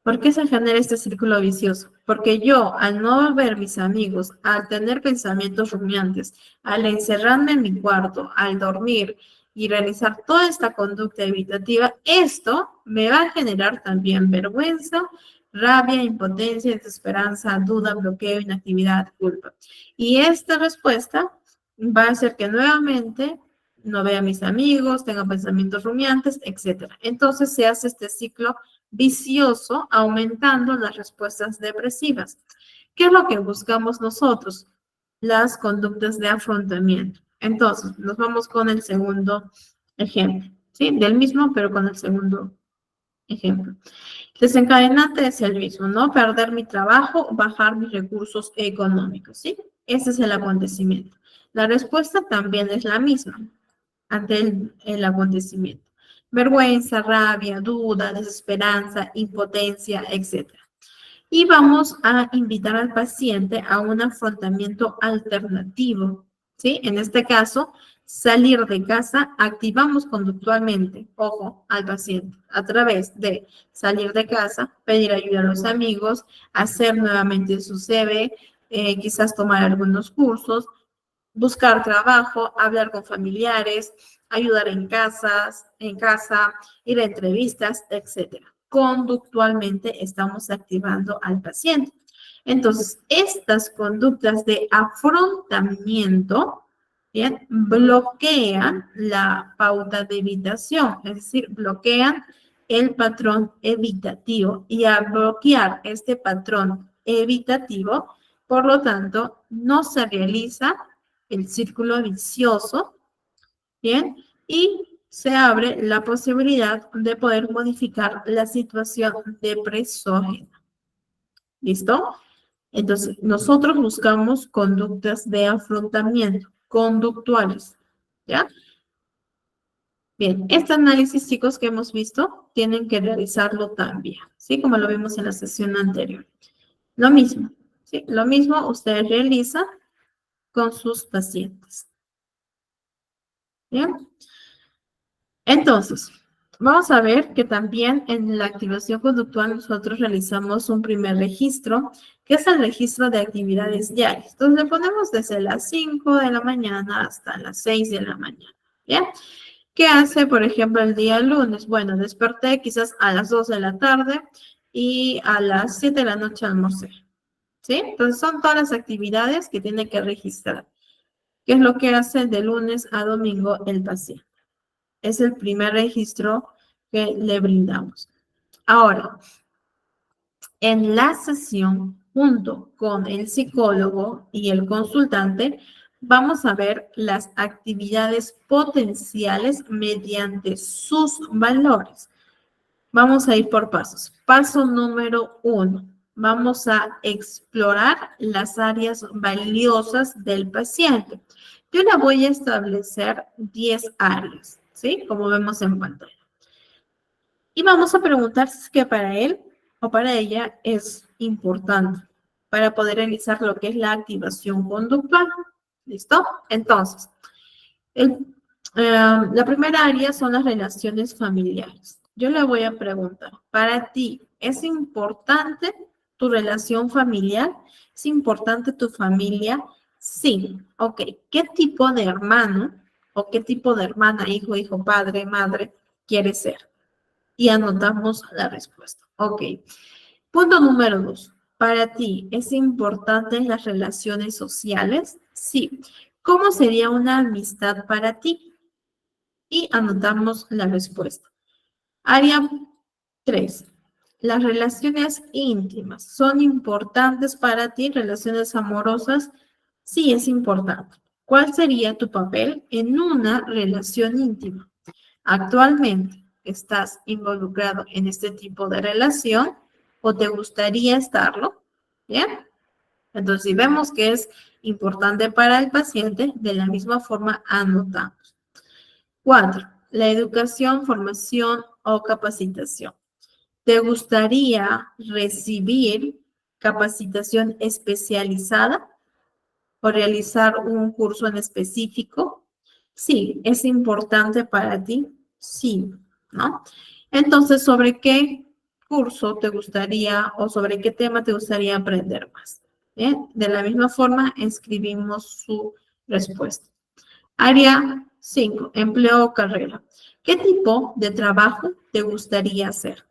¿Por qué se genera este círculo vicioso? Porque yo, al no ver mis amigos, al tener pensamientos rumiantes, al encerrarme en mi cuarto, al dormir y realizar toda esta conducta evitativa, esto me va a generar también vergüenza, rabia, impotencia, desesperanza, duda, bloqueo, inactividad, culpa. Y esta respuesta va a hacer que nuevamente no vea a mis amigos, tenga pensamientos rumiantes, etc. Entonces se hace este ciclo vicioso, aumentando las respuestas depresivas. ¿Qué es lo que buscamos nosotros? Las conductas de afrontamiento. Entonces, nos vamos con el segundo ejemplo, ¿sí? Del mismo, pero con el segundo ejemplo. Desencadenante es el mismo, ¿no? Perder mi trabajo, bajar mis recursos económicos, ¿sí? Ese es el acontecimiento. La respuesta también es la misma ante el acontecimiento. Vergüenza, rabia, duda, desesperanza, impotencia, etc. Y vamos a invitar al paciente a un afrontamiento alternativo, ¿sí? En este caso, salir de casa, activamos conductualmente, ojo, al paciente, a través de salir de casa, pedir ayuda a los amigos, hacer nuevamente su CV, quizás tomar algunos cursos, buscar trabajo, hablar con familiares, ayudar en casa, ir a entrevistas, etcétera. Conductualmente estamos activando al paciente. Entonces, estas conductas de afrontamiento, bien, bloquean la pauta de evitación, es decir, bloquean el patrón evitativo y al bloquear este patrón evitativo, por lo tanto, no se realiza el círculo vicioso, ¿bien? Y se abre la posibilidad de poder modificar la situación depresógena. ¿Listo? Entonces, nosotros buscamos conductas de afrontamiento, conductuales, ¿ya? Bien, este análisis, chicos, que hemos visto, tienen que realizarlo también, ¿sí? Como lo vimos en la sesión anterior. Lo mismo, ¿sí? Lo mismo ustedes realizan con sus pacientes. Bien. Entonces, vamos a ver que también en la activación conductual nosotros realizamos un primer registro, que es el registro de actividades diarias. Entonces, le ponemos desde las 5 de la mañana hasta las 6 de la mañana. ¿Bien? ¿Qué hace, por ejemplo, el día lunes? Bueno, desperté quizás a las 2 de la tarde y a las 7 de la noche almorcé. ¿Sí? Entonces, son todas las actividades que tiene que registrar. ¿Qué es lo que hace de lunes a domingo el paciente? Es el primer registro que le brindamos. Ahora, en la sesión, junto con el psicólogo y el consultante, vamos a ver las actividades potenciales mediante sus valores. Vamos a ir por pasos. Paso número 1. Vamos a explorar las áreas valiosas del paciente. Yo le voy a establecer 10 áreas, ¿sí? Como vemos en pantalla. Y vamos a preguntar si es que para él o para ella es importante para poder realizar lo que es la activación conductual. ¿Listo? Entonces, la primera área son las relaciones familiares. Yo le voy a preguntar, ¿para ti es importante tu relación familiar? ¿Es importante tu familia? Sí. Ok. ¿Qué tipo de hermano o qué tipo de hermana, hijo, padre, madre, quieres ser? Y anotamos la respuesta. Ok. Punto número 2. ¿Para ti es importante las relaciones sociales? Sí. ¿Cómo sería una amistad para ti? Y anotamos la respuesta. Área 3. Las relaciones íntimas son importantes para ti, relaciones amorosas. Sí, es importante. ¿Cuál sería tu papel en una relación íntima? ¿Actualmente estás involucrado en este tipo de relación o te gustaría estarlo? ¿Bien? Entonces, si vemos que es importante para el paciente, de la misma forma anotamos. 4. La educación, formación o capacitación. ¿Te gustaría recibir capacitación especializada o realizar un curso en específico? Sí, es importante para ti. Sí, ¿no? Entonces, ¿sobre qué curso te gustaría o sobre qué tema te gustaría aprender más? ¿Bien? De la misma forma, escribimos su respuesta. Área 5, empleo o carrera. ¿Qué tipo de trabajo te gustaría hacer?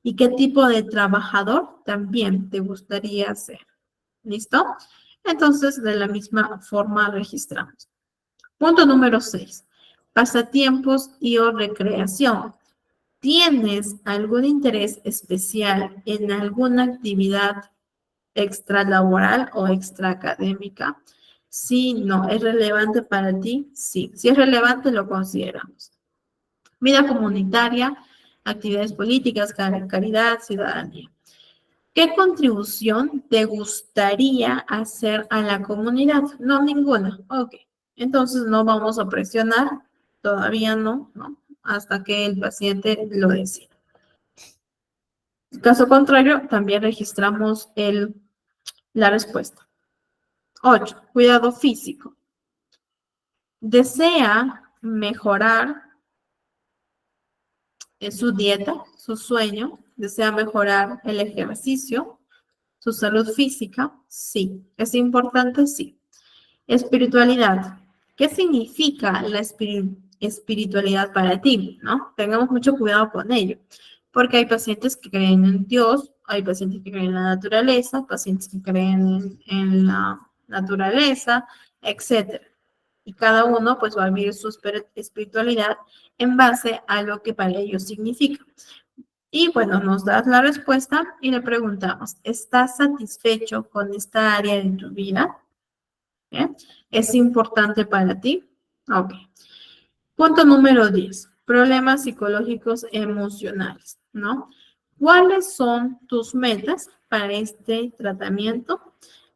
¿Y qué tipo de trabajador también te gustaría ser? ¿Listo? Entonces, de la misma forma registramos. Punto número 6. Pasatiempos y o recreación. ¿Tienes algún interés especial en alguna actividad extralaboral o extraacadémica? Sí, no. ¿Es relevante para ti? Sí. Si es relevante, lo consideramos. Vida comunitaria, actividades políticas, caridad, ciudadanía. ¿Qué contribución te gustaría hacer a la comunidad? No, ninguna. Ok. Entonces no vamos a presionar, todavía no, ¿no? Hasta que el paciente lo decida. Caso contrario, también registramos la respuesta. 8. Cuidado físico. ¿Desea mejorar su dieta, su sueño? ¿Desea mejorar el ejercicio? ¿Su salud física? Sí. ¿Es importante? Sí. Espiritualidad. ¿Qué significa la espiritualidad para ti? ¿No? Tengamos mucho cuidado con ello, porque hay pacientes que creen en Dios, hay pacientes que creen en la naturaleza, pacientes que creen en la naturaleza, etcétera. Y cada uno pues va a vivir su espiritualidad en base a lo que para ellos significa. Y bueno, nos das la respuesta y le preguntamos, ¿estás satisfecho con esta área de tu vida? ¿Bien? ¿Es importante para ti? Ok. Punto número 10. Problemas psicológicos emocionales, ¿no? ¿Cuáles son tus metas para este tratamiento?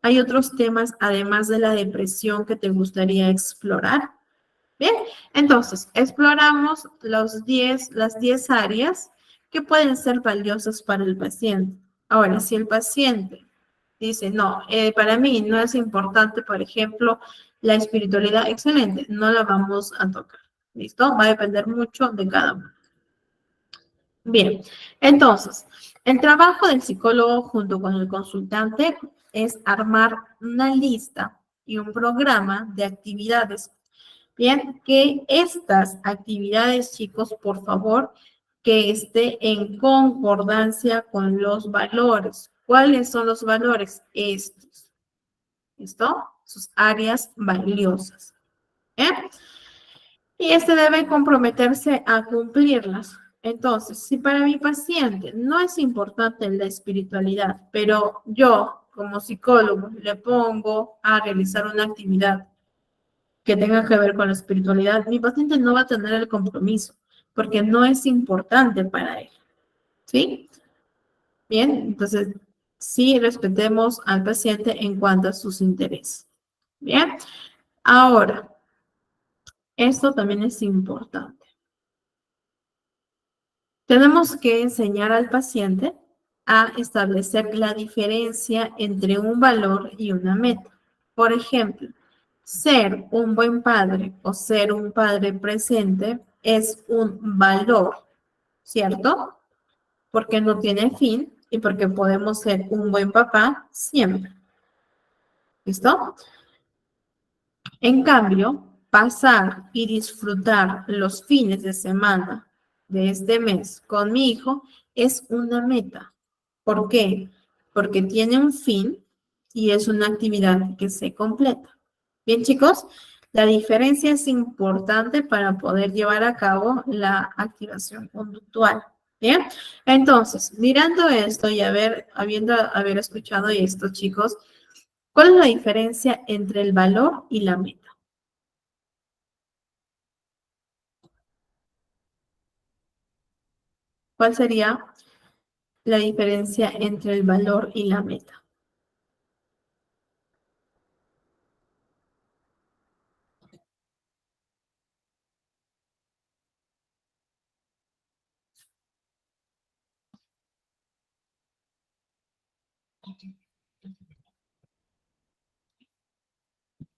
¿Hay otros temas además de la depresión que te gustaría explorar? Bien, entonces exploramos las 10 áreas que pueden ser valiosas para el paciente. Ahora, si el paciente dice, no, para mí no es importante, por ejemplo, la espiritualidad, excelente, no la vamos a tocar. ¿Listo? Va a depender mucho de cada uno. Bien, entonces, el trabajo del psicólogo junto con el consultante es armar una lista y un programa de actividades. Bien, que estas actividades, chicos, por favor, que esté en concordancia con los valores. ¿Cuáles son los valores? Estos. ¿Listo? Sus áreas valiosas. ¿Bien? Y este debe comprometerse a cumplirlas. Entonces, si para mi paciente no es importante la espiritualidad, pero yo como psicólogo le pongo a realizar una actividad que tenga que ver con la espiritualidad, mi paciente no va a tener el compromiso porque no es importante para él. ¿Sí? Bien, entonces sí respetemos al paciente en cuanto a sus intereses. Bien, ahora, esto también es importante. Tenemos que enseñar al paciente a establecer la diferencia entre un valor y una meta. Por ejemplo, ser un buen padre o ser un padre presente es un valor, ¿cierto? Porque no tiene fin y porque podemos ser un buen papá siempre. ¿Listo? En cambio, pasar y disfrutar los fines de semana de este mes con mi hijo es una meta. ¿Por qué? Porque tiene un fin y es una actividad que se completa. Bien, chicos, la diferencia es importante para poder llevar a cabo la activación conductual. Bien, entonces, mirando esto y haber escuchado esto, chicos, ¿cuál es la diferencia entre el valor y la meta? ¿Cuál sería la diferencia entre el valor y la meta?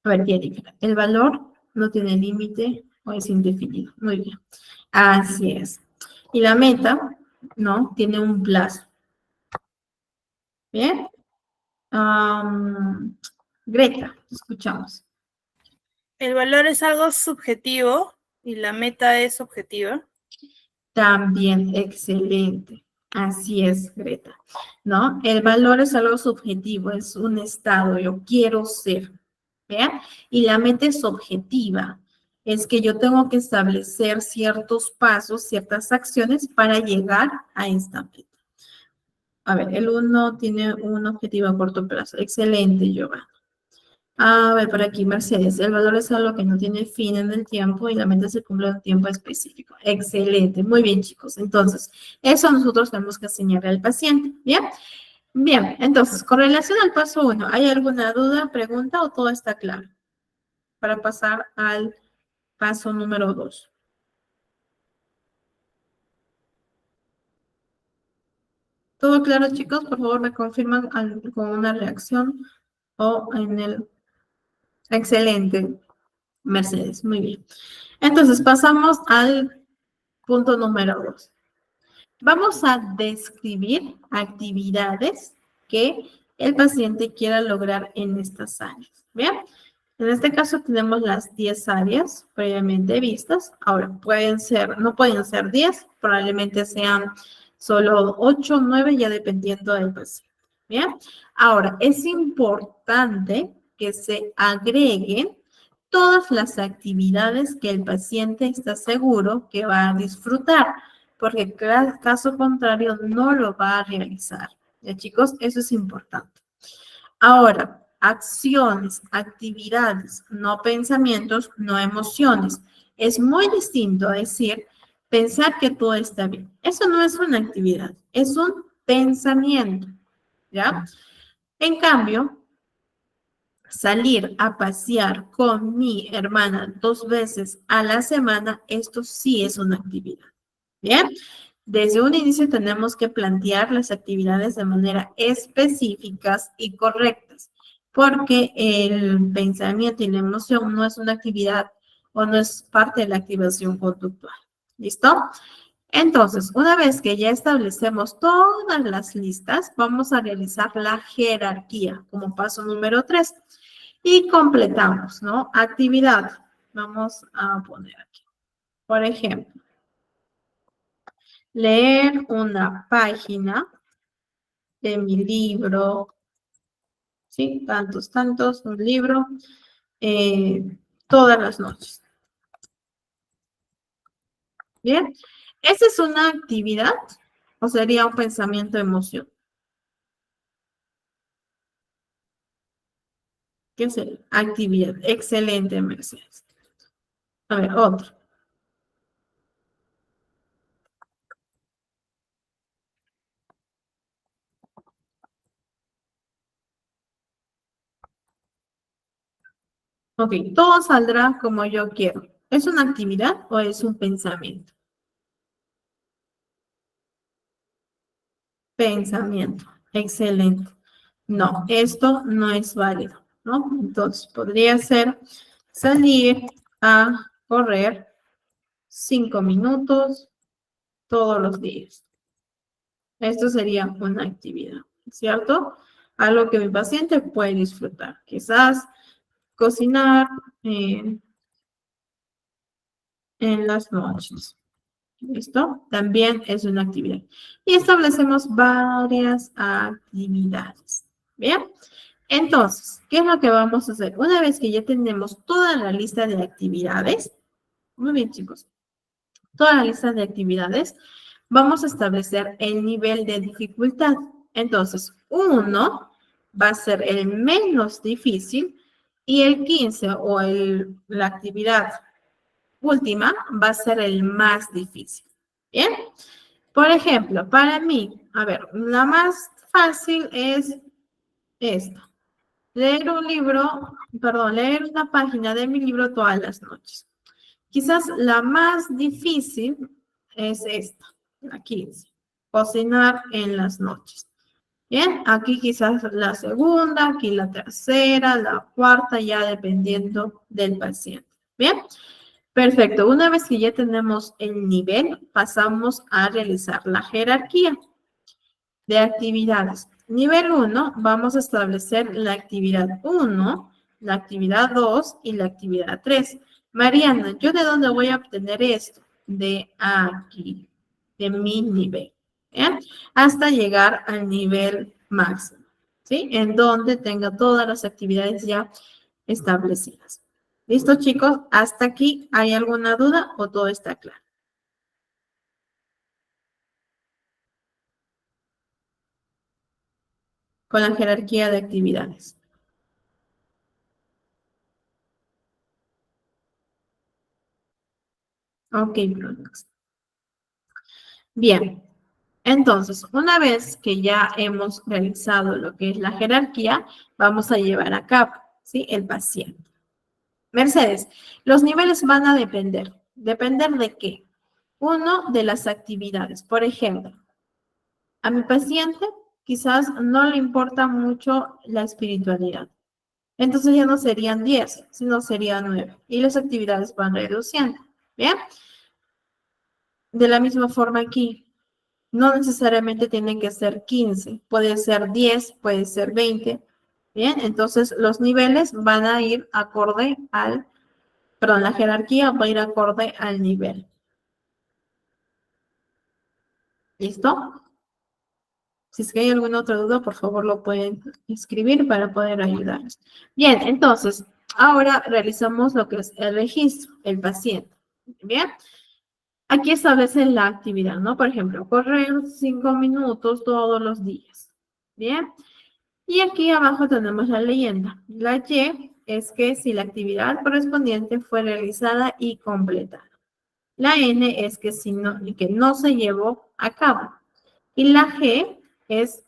A ver, Jessica, el valor no tiene límite o es indefinido. Muy bien. Así es. Y la meta, ¿no? Tiene un plazo. Bien. Greta, te escuchamos. El valor es algo subjetivo y la meta es objetiva. También, excelente. Así es, Greta. ¿No? El valor es algo subjetivo, es un estado, yo quiero ser. ¿Vean? Y la meta es objetiva. Es que yo tengo que establecer ciertos pasos, ciertas acciones para llegar a esta meta. A ver, el uno tiene un objetivo a corto plazo. Excelente, Giovanna. A ver, por aquí, Mercedes. El valor es algo que no tiene fin en el tiempo y la meta se cumple en un tiempo específico. Excelente. Muy bien, chicos. Entonces, eso nosotros tenemos que enseñarle al paciente. ¿Bien? Bien. Entonces, con relación al paso uno, ¿hay alguna duda, pregunta o todo está claro? Para pasar al paso número 2. ¿Todo claro, chicos? Por favor, me confirman con una reacción o en el... Excelente, Mercedes. Muy bien. Entonces, pasamos al punto número 2. Vamos a describir actividades que el paciente quiera lograr en estas áreas. Bien, en este caso tenemos las 10 áreas previamente vistas. Ahora, no pueden ser 10, probablemente sean solo 8 o 9, ya dependiendo del paciente. Bien, ahora es importante que se agreguen todas las actividades que el paciente está seguro que va a disfrutar, porque caso contrario no lo va a realizar. ¿Ya, chicos? Eso es importante. Ahora, acciones, actividades, no pensamientos, no emociones. Es muy distinto decir, pensar que todo está bien. Eso no es una actividad, es un pensamiento, ¿ya? En cambio, salir a pasear con mi hermana 2 veces a la semana, esto sí es una actividad. Bien, desde un inicio tenemos que plantear las actividades de manera específicas y correctas, porque el pensamiento y la emoción no es una actividad o no es parte de la activación conductual. ¿Listo? Entonces, una vez que ya establecemos todas las listas, vamos a realizar la jerarquía como paso número 3 y completamos, ¿no? Actividad. Vamos a poner aquí. Por ejemplo, leer una página de mi libro, ¿sí? Tantos, un libro, todas las noches. ¿Bien? ¿Esa es una actividad o sería un pensamiento de emoción? ¿Qué es actividad? Excelente, Mercedes. A ver, otro. Ok, todo saldrá como yo quiero. ¿Es una actividad o es un pensamiento? Pensamiento. Excelente. No, esto no es válido, ¿no? Entonces, podría ser salir a correr 5 minutos todos los días. Esto sería una actividad, ¿cierto? Algo que mi paciente puede disfrutar. Quizás cocinar en las noches. ¿Listo? También es una actividad. Y establecemos varias actividades. ¿Bien? Entonces, ¿qué es lo que vamos a hacer? Una vez que ya tenemos toda la lista de actividades, muy bien, chicos, toda la lista de actividades, vamos a establecer el nivel de dificultad. Entonces, 1 va a ser el menos difícil y el 15 o la actividad última va a ser el más difícil. ¿Bien? Por ejemplo, para mí, a ver, la más fácil es esta. Leer un libro, perdón, leer una página de mi libro todas las noches. Quizás la más difícil es esta, la 15. Cocinar en las noches. Bien, aquí quizás la segunda, aquí la tercera, la cuarta, ya dependiendo del paciente. Bien, perfecto. Una vez que ya tenemos el nivel, pasamos a realizar la jerarquía de actividades. Nivel 1, vamos a establecer la actividad 1, la actividad 2 y la actividad 3. Mariana, ¿yo de dónde voy a obtener esto? De aquí, de mi nivel, ¿bien? Hasta llegar al nivel máximo, ¿sí? En donde tenga todas las actividades ya establecidas. ¿Listo, chicos? ¿Hasta aquí hay alguna duda o todo está claro? Con la jerarquía de actividades. Ok, Bruno. Bien, entonces, una vez que ya hemos realizado lo que es la jerarquía, vamos a llevar a cabo, ¿sí? El paciente. Mercedes, los niveles van a depender. ¿Depender de qué? Uno, de las actividades. Por ejemplo, a mi paciente quizás no le importa mucho la espiritualidad. Entonces ya no serían 10, sino serían 9. Y las actividades van reduciendo. ¿Bien? De la misma forma aquí, no necesariamente tienen que ser 15, puede ser 10, puede ser 20. Bien, entonces los niveles van a ir acorde perdón, la jerarquía va a ir acorde al nivel. ¿Listo? Si es que hay alguna otra duda, por favor lo pueden escribir para poder ayudarles. Bien, entonces, ahora realizamos lo que es el registro, el paciente. Bien, aquí establece la actividad, ¿no? Por ejemplo, correr 5 minutos todos los días. Bien, y aquí abajo tenemos la leyenda. La Y es que si la actividad correspondiente fue realizada y completada. La N es que que no se llevó a cabo. Y la G es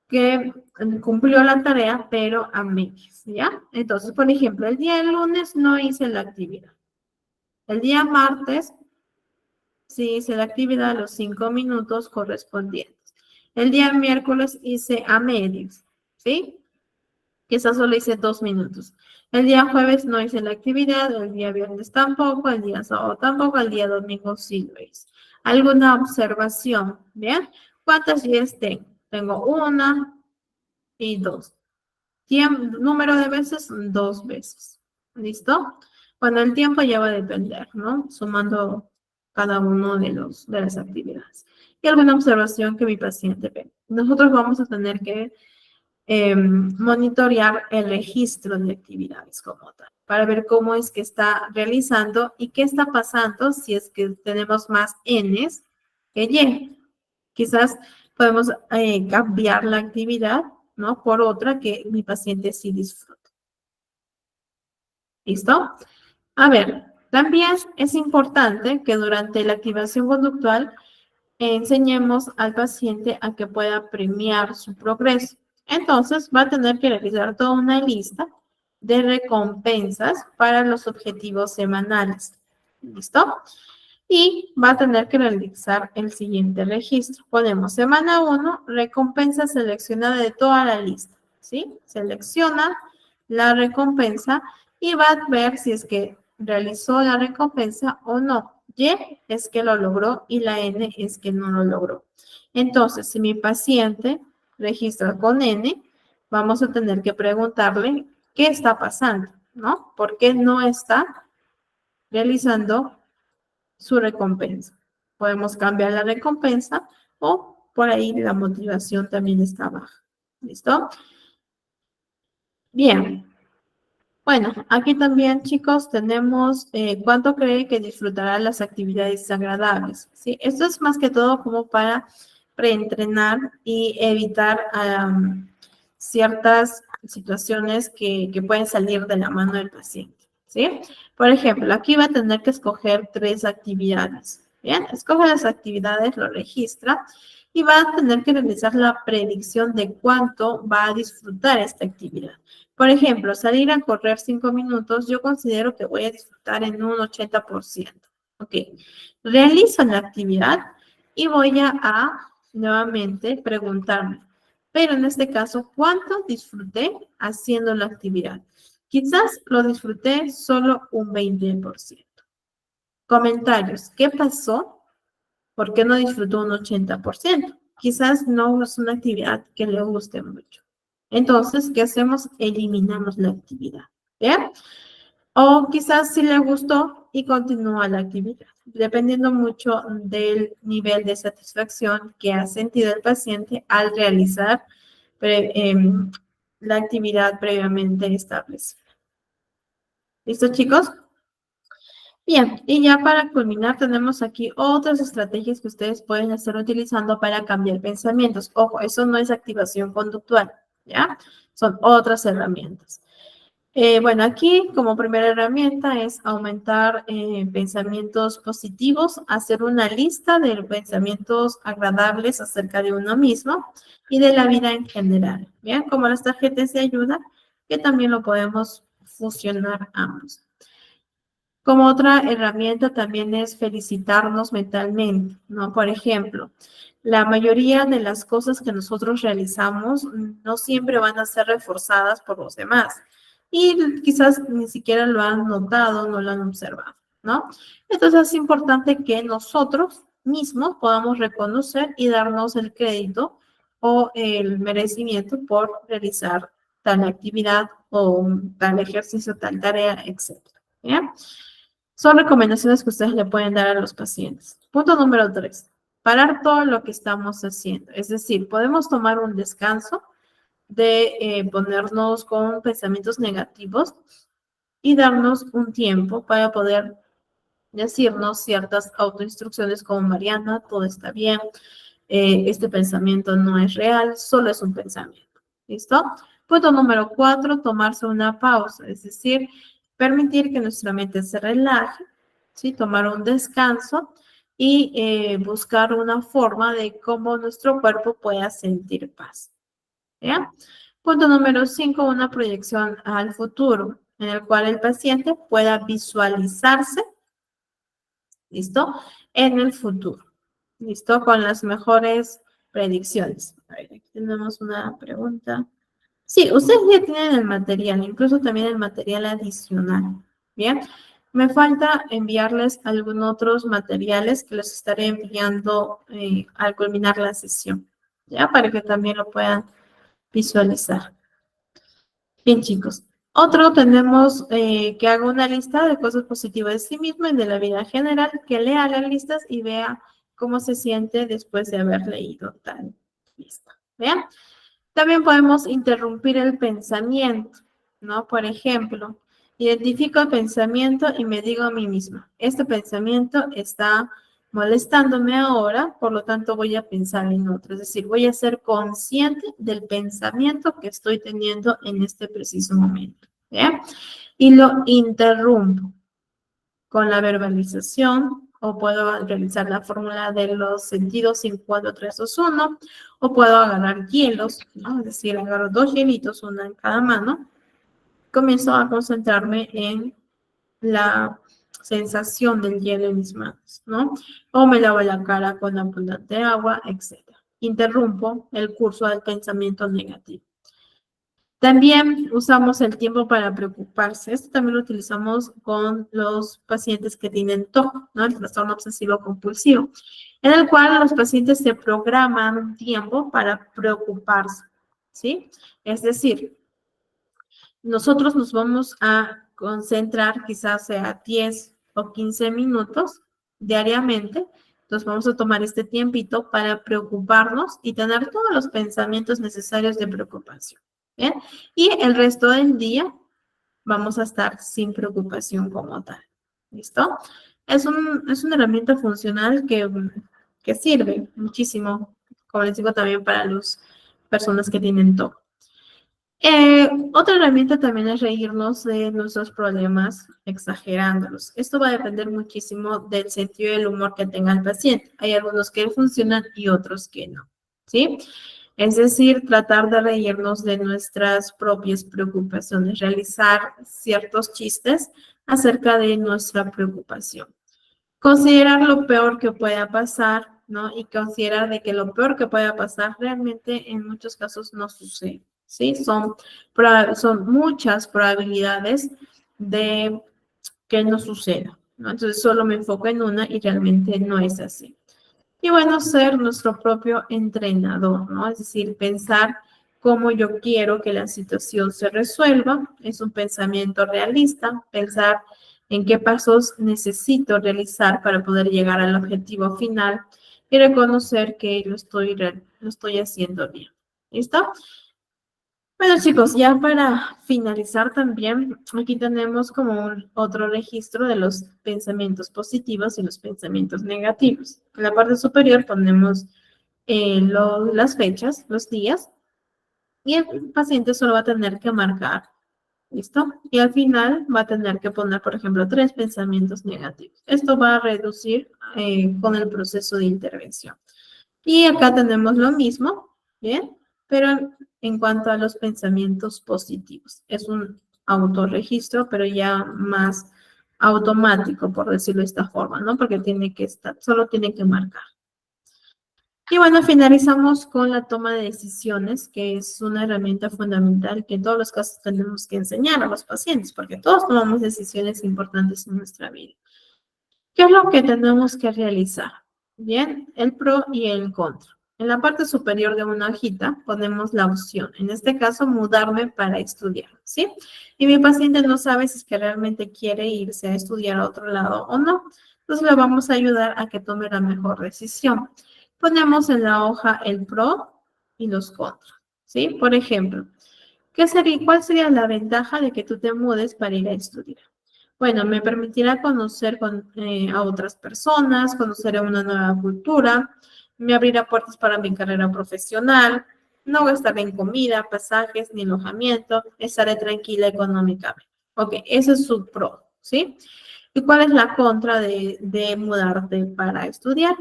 que cumplió la tarea, pero a medias, ¿ya? Entonces, por ejemplo, el día lunes no hice la actividad. El día martes sí hice la actividad los 5 minutos correspondientes. El día miércoles hice a medias, ¿sí? Quizás solo hice 2 minutos. El día jueves no hice la actividad, el día viernes tampoco, el día sábado tampoco, el día domingo sí lo hice. ¿Alguna observación? ¿Bien? ¿Cuántas días tengo? Tengo 1 y 2. Número de veces, 2 veces. ¿Listo? Bueno, el tiempo ya va a depender, ¿no? Sumando cada uno de las actividades. Y alguna observación que mi paciente ve. Nosotros vamos a tener que monitorear el registro de actividades como tal, para ver cómo es que está realizando y qué está pasando si es que tenemos más Ns que Y. Quizás podemos cambiar la actividad, ¿no? Por otra que mi paciente sí disfrute. ¿Listo? A ver, también es importante que durante la activación conductual enseñemos al paciente a que pueda premiar su progreso. Entonces, va a tener que realizar toda una lista de recompensas para los objetivos semanales. ¿Listo? Y va a tener que realizar el siguiente registro. Ponemos semana 1, recompensa seleccionada de toda la lista. ¿Sí? Selecciona la recompensa y va a ver si es que realizó la recompensa o no. Y es que lo logró y la N es que no lo logró. Entonces, si mi paciente registra con N, vamos a tener que preguntarle qué está pasando, ¿no? ¿Por qué no está realizando su recompensa? Podemos cambiar la recompensa o por ahí la motivación también está baja. ¿Listo? Bien. Bueno, aquí también, chicos, tenemos cuánto cree que disfrutará las actividades agradables, ¿sí? Esto es más que todo como para preentrenar y evitar ciertas situaciones que pueden salir de la mano del paciente, ¿sí? Por ejemplo, aquí va a tener que escoger 3 actividades, ¿bien? Escoge las actividades, lo registra y va a tener que realizar la predicción de cuánto va a disfrutar esta actividad. Por ejemplo, salir a correr 5 minutos, yo considero que voy a disfrutar en un 80%. Ok, realizo la actividad y voy a nuevamente preguntarme, pero en este caso, ¿cuánto disfruté haciendo la actividad? Quizás lo disfruté solo un 20%. Comentarios, ¿qué pasó? ¿Por qué no disfrutó un 80%? Quizás no es una actividad que le guste mucho. Entonces, ¿qué hacemos? Eliminamos la actividad. ¿Bien? O quizás sí le gustó y continúa la actividad, dependiendo mucho del nivel de satisfacción que ha sentido el paciente al realizar la actividad previamente establecida. ¿Listo, chicos? Bien, y ya para culminar tenemos aquí otras estrategias que ustedes pueden estar utilizando para cambiar pensamientos. Ojo, eso no es activación conductual, ¿ya? Son otras herramientas. Bueno, aquí como primera herramienta es aumentar pensamientos positivos, hacer una lista de pensamientos agradables acerca de uno mismo y de la vida en general. Bien, como las tarjetas de ayuda, que también lo podemos fusionar ambos. Como otra herramienta también es felicitarnos mentalmente, ¿no? Por ejemplo, la mayoría de las cosas que nosotros realizamos no siempre van a ser reforzadas por los demás y quizás ni siquiera lo han notado, no lo han observado, ¿no? Entonces es importante que nosotros mismos podamos reconocer y darnos el crédito o el merecimiento por realizar tal actividad o tal ejercicio, tal tarea, etc. ¿Bien? Son recomendaciones que ustedes le pueden dar a los pacientes. Punto número 3. Parar todo lo que estamos haciendo. Es decir, podemos tomar un descanso de ponernos con pensamientos negativos y darnos un tiempo para poder decirnos ciertas autoinstrucciones como Mariana, todo está bien, este pensamiento no es real, solo es un pensamiento. ¿Listo? Punto número 4, tomarse una pausa, es decir, permitir que nuestra mente se relaje, ¿sí? Tomar un descanso y buscar una forma de cómo nuestro cuerpo pueda sentir paz. ¿Ya? Punto número 5, una proyección al futuro, en el cual el paciente pueda visualizarse, ¿listo? En el futuro, ¿listo? Con las mejores predicciones. A ver, aquí tenemos una pregunta. Sí, ustedes ya tienen el material, incluso también el material adicional, ¿bien? Me falta enviarles algunos otros materiales que les estaré enviando al culminar la sesión, ¿ya? Para que también lo puedan visualizar. Bien, chicos. Otro tenemos que haga una lista de cosas positivas de sí mismo y de la vida general, que lea las listas y vea cómo se siente después de haber leído tal lista. ¿Vean? También podemos interrumpir el pensamiento, ¿no? Por ejemplo, identifico el pensamiento y me digo a mí misma, este pensamiento está molestándome ahora, por lo tanto voy a pensar en otro. Es decir, voy a ser consciente del pensamiento que estoy teniendo en este preciso momento. ¿Bien? Y lo interrumpo con la verbalización, o puedo realizar la fórmula de los sentidos 5, 4, 3, 2, 1, o puedo agarrar hielos, ¿no? Es decir, agarro 2 hielitos, una en cada mano, comienzo a concentrarme en la sensación del hielo en mis manos, ¿no? O me lavo la cara con abundante agua, etc. Interrumpo el curso del pensamiento negativo. También usamos el tiempo para preocuparse. Esto también lo utilizamos con los pacientes que tienen TOC, ¿no? El trastorno obsesivo compulsivo, en el cual los pacientes se programan un tiempo para preocuparse, ¿sí? Es decir, nosotros nos vamos a concentrar quizás sea 10 o 15 minutos diariamente Entonces vamos a tomar este tiempito para preocuparnos y tener todos los pensamientos necesarios de preocupación. ¿Bien? Y el resto del día vamos a estar sin preocupación como tal. ¿Listo? Es una herramienta funcional que sirve muchísimo, como les digo, también para las personas que tienen TOC. Otra herramienta también es reírnos de nuestros problemas exagerándolos. Esto va a depender muchísimo del sentido del humor que tenga el paciente. Hay algunos que funcionan y otros que no, ¿sí? Es decir, tratar de reírnos de nuestras propias preocupaciones, realizar ciertos chistes acerca de nuestra preocupación. Considerar lo peor que pueda pasar, ¿no? Y considerar de que lo peor que pueda pasar realmente en muchos casos no sucede, ¿sí? Son muchas probabilidades de que no suceda, ¿no? Entonces solo me enfoco en una y realmente no es así. Y bueno, ser nuestro propio entrenador, ¿no? Es decir, pensar cómo yo quiero que la situación se resuelva. Es un pensamiento realista, pensar en qué pasos necesito realizar para poder llegar al objetivo final y reconocer que lo estoy haciendo bien. ¿Listo? Bueno, chicos, ya para finalizar también, aquí tenemos como otro registro de los pensamientos positivos y los pensamientos negativos. En la parte superior ponemos las fechas, los días, y el paciente solo va a tener que marcar, ¿listo? Y al final va a tener que poner, por ejemplo, 3 pensamientos negativos. Esto va a reducir con el proceso de intervención. Y acá tenemos lo mismo, ¿bien? Pero en cuanto a los pensamientos positivos. Es un autorregistro, pero ya más automático, por decirlo de esta forma, ¿no? Porque solo tiene que marcar. Y bueno, finalizamos con la toma de decisiones, que es una herramienta fundamental que en todos los casos tenemos que enseñar a los pacientes, porque todos tomamos decisiones importantes en nuestra vida. ¿Qué es lo que tenemos que realizar? Bien, el pro y el contra. En la parte superior de una hojita ponemos la opción, en este caso, mudarme para estudiar, ¿sí? Y mi paciente no sabe si es que realmente quiere irse a estudiar a otro lado o no. Entonces le vamos a ayudar a que tome la mejor decisión. Ponemos en la hoja el pro y los contras, ¿sí? Por ejemplo, ¿cuál sería la ventaja de que tú te mudes para ir a estudiar? Bueno, me permitirá conocer a otras personas, conocer una nueva cultura, me abrirá puertas para mi carrera profesional, no gastaré en comida, pasajes ni alojamiento, estaré tranquila económicamente. Ok, ese es su pro, ¿sí? ¿Y cuál es la contra de mudarte para estudiar?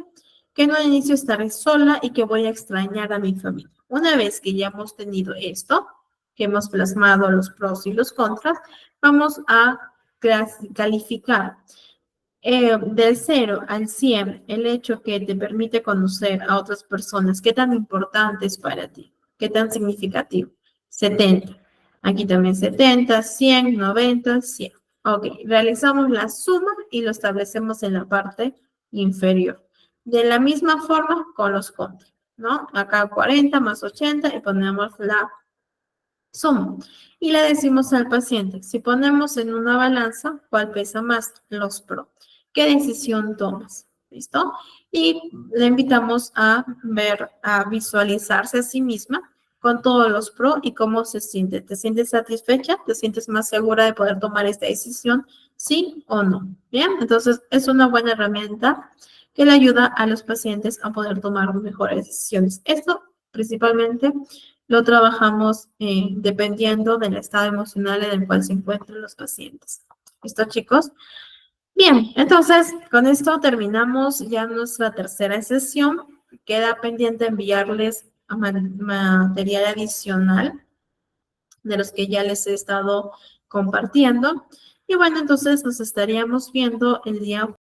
Que en un inicio estaré sola y que voy a extrañar a mi familia. Una vez que ya hemos tenido esto, que hemos plasmado los pros y los contras, vamos a calificar del 0 al 100 el hecho que te permite conocer a otras personas, qué tan importante es para ti, qué tan significativo. 70. Aquí también 70, 100, 90, 100. Ok, realizamos la suma y lo establecemos en la parte inferior. De la misma forma con los contras, ¿no? Acá 40 más 80 y ponemos la suma. Y le decimos al paciente, si ponemos en una balanza, ¿cuál pesa más? Los pro. ¿Qué decisión tomas? ¿Listo? Y le invitamos a visualizarse a sí misma con todos los pro y cómo se siente. ¿Te sientes satisfecha? ¿Te sientes más segura de poder tomar esta decisión? ¿Sí o no? Bien, entonces es una buena herramienta que le ayuda a los pacientes a poder tomar mejores decisiones. Esto principalmente lo trabajamos dependiendo del estado emocional en el cual se encuentran los pacientes. ¿Listo, chicos? Bien, entonces con esto terminamos ya nuestra tercera sesión. Queda pendiente enviarles material adicional de los que ya les he estado compartiendo. Y bueno, entonces nos estaríamos viendo el día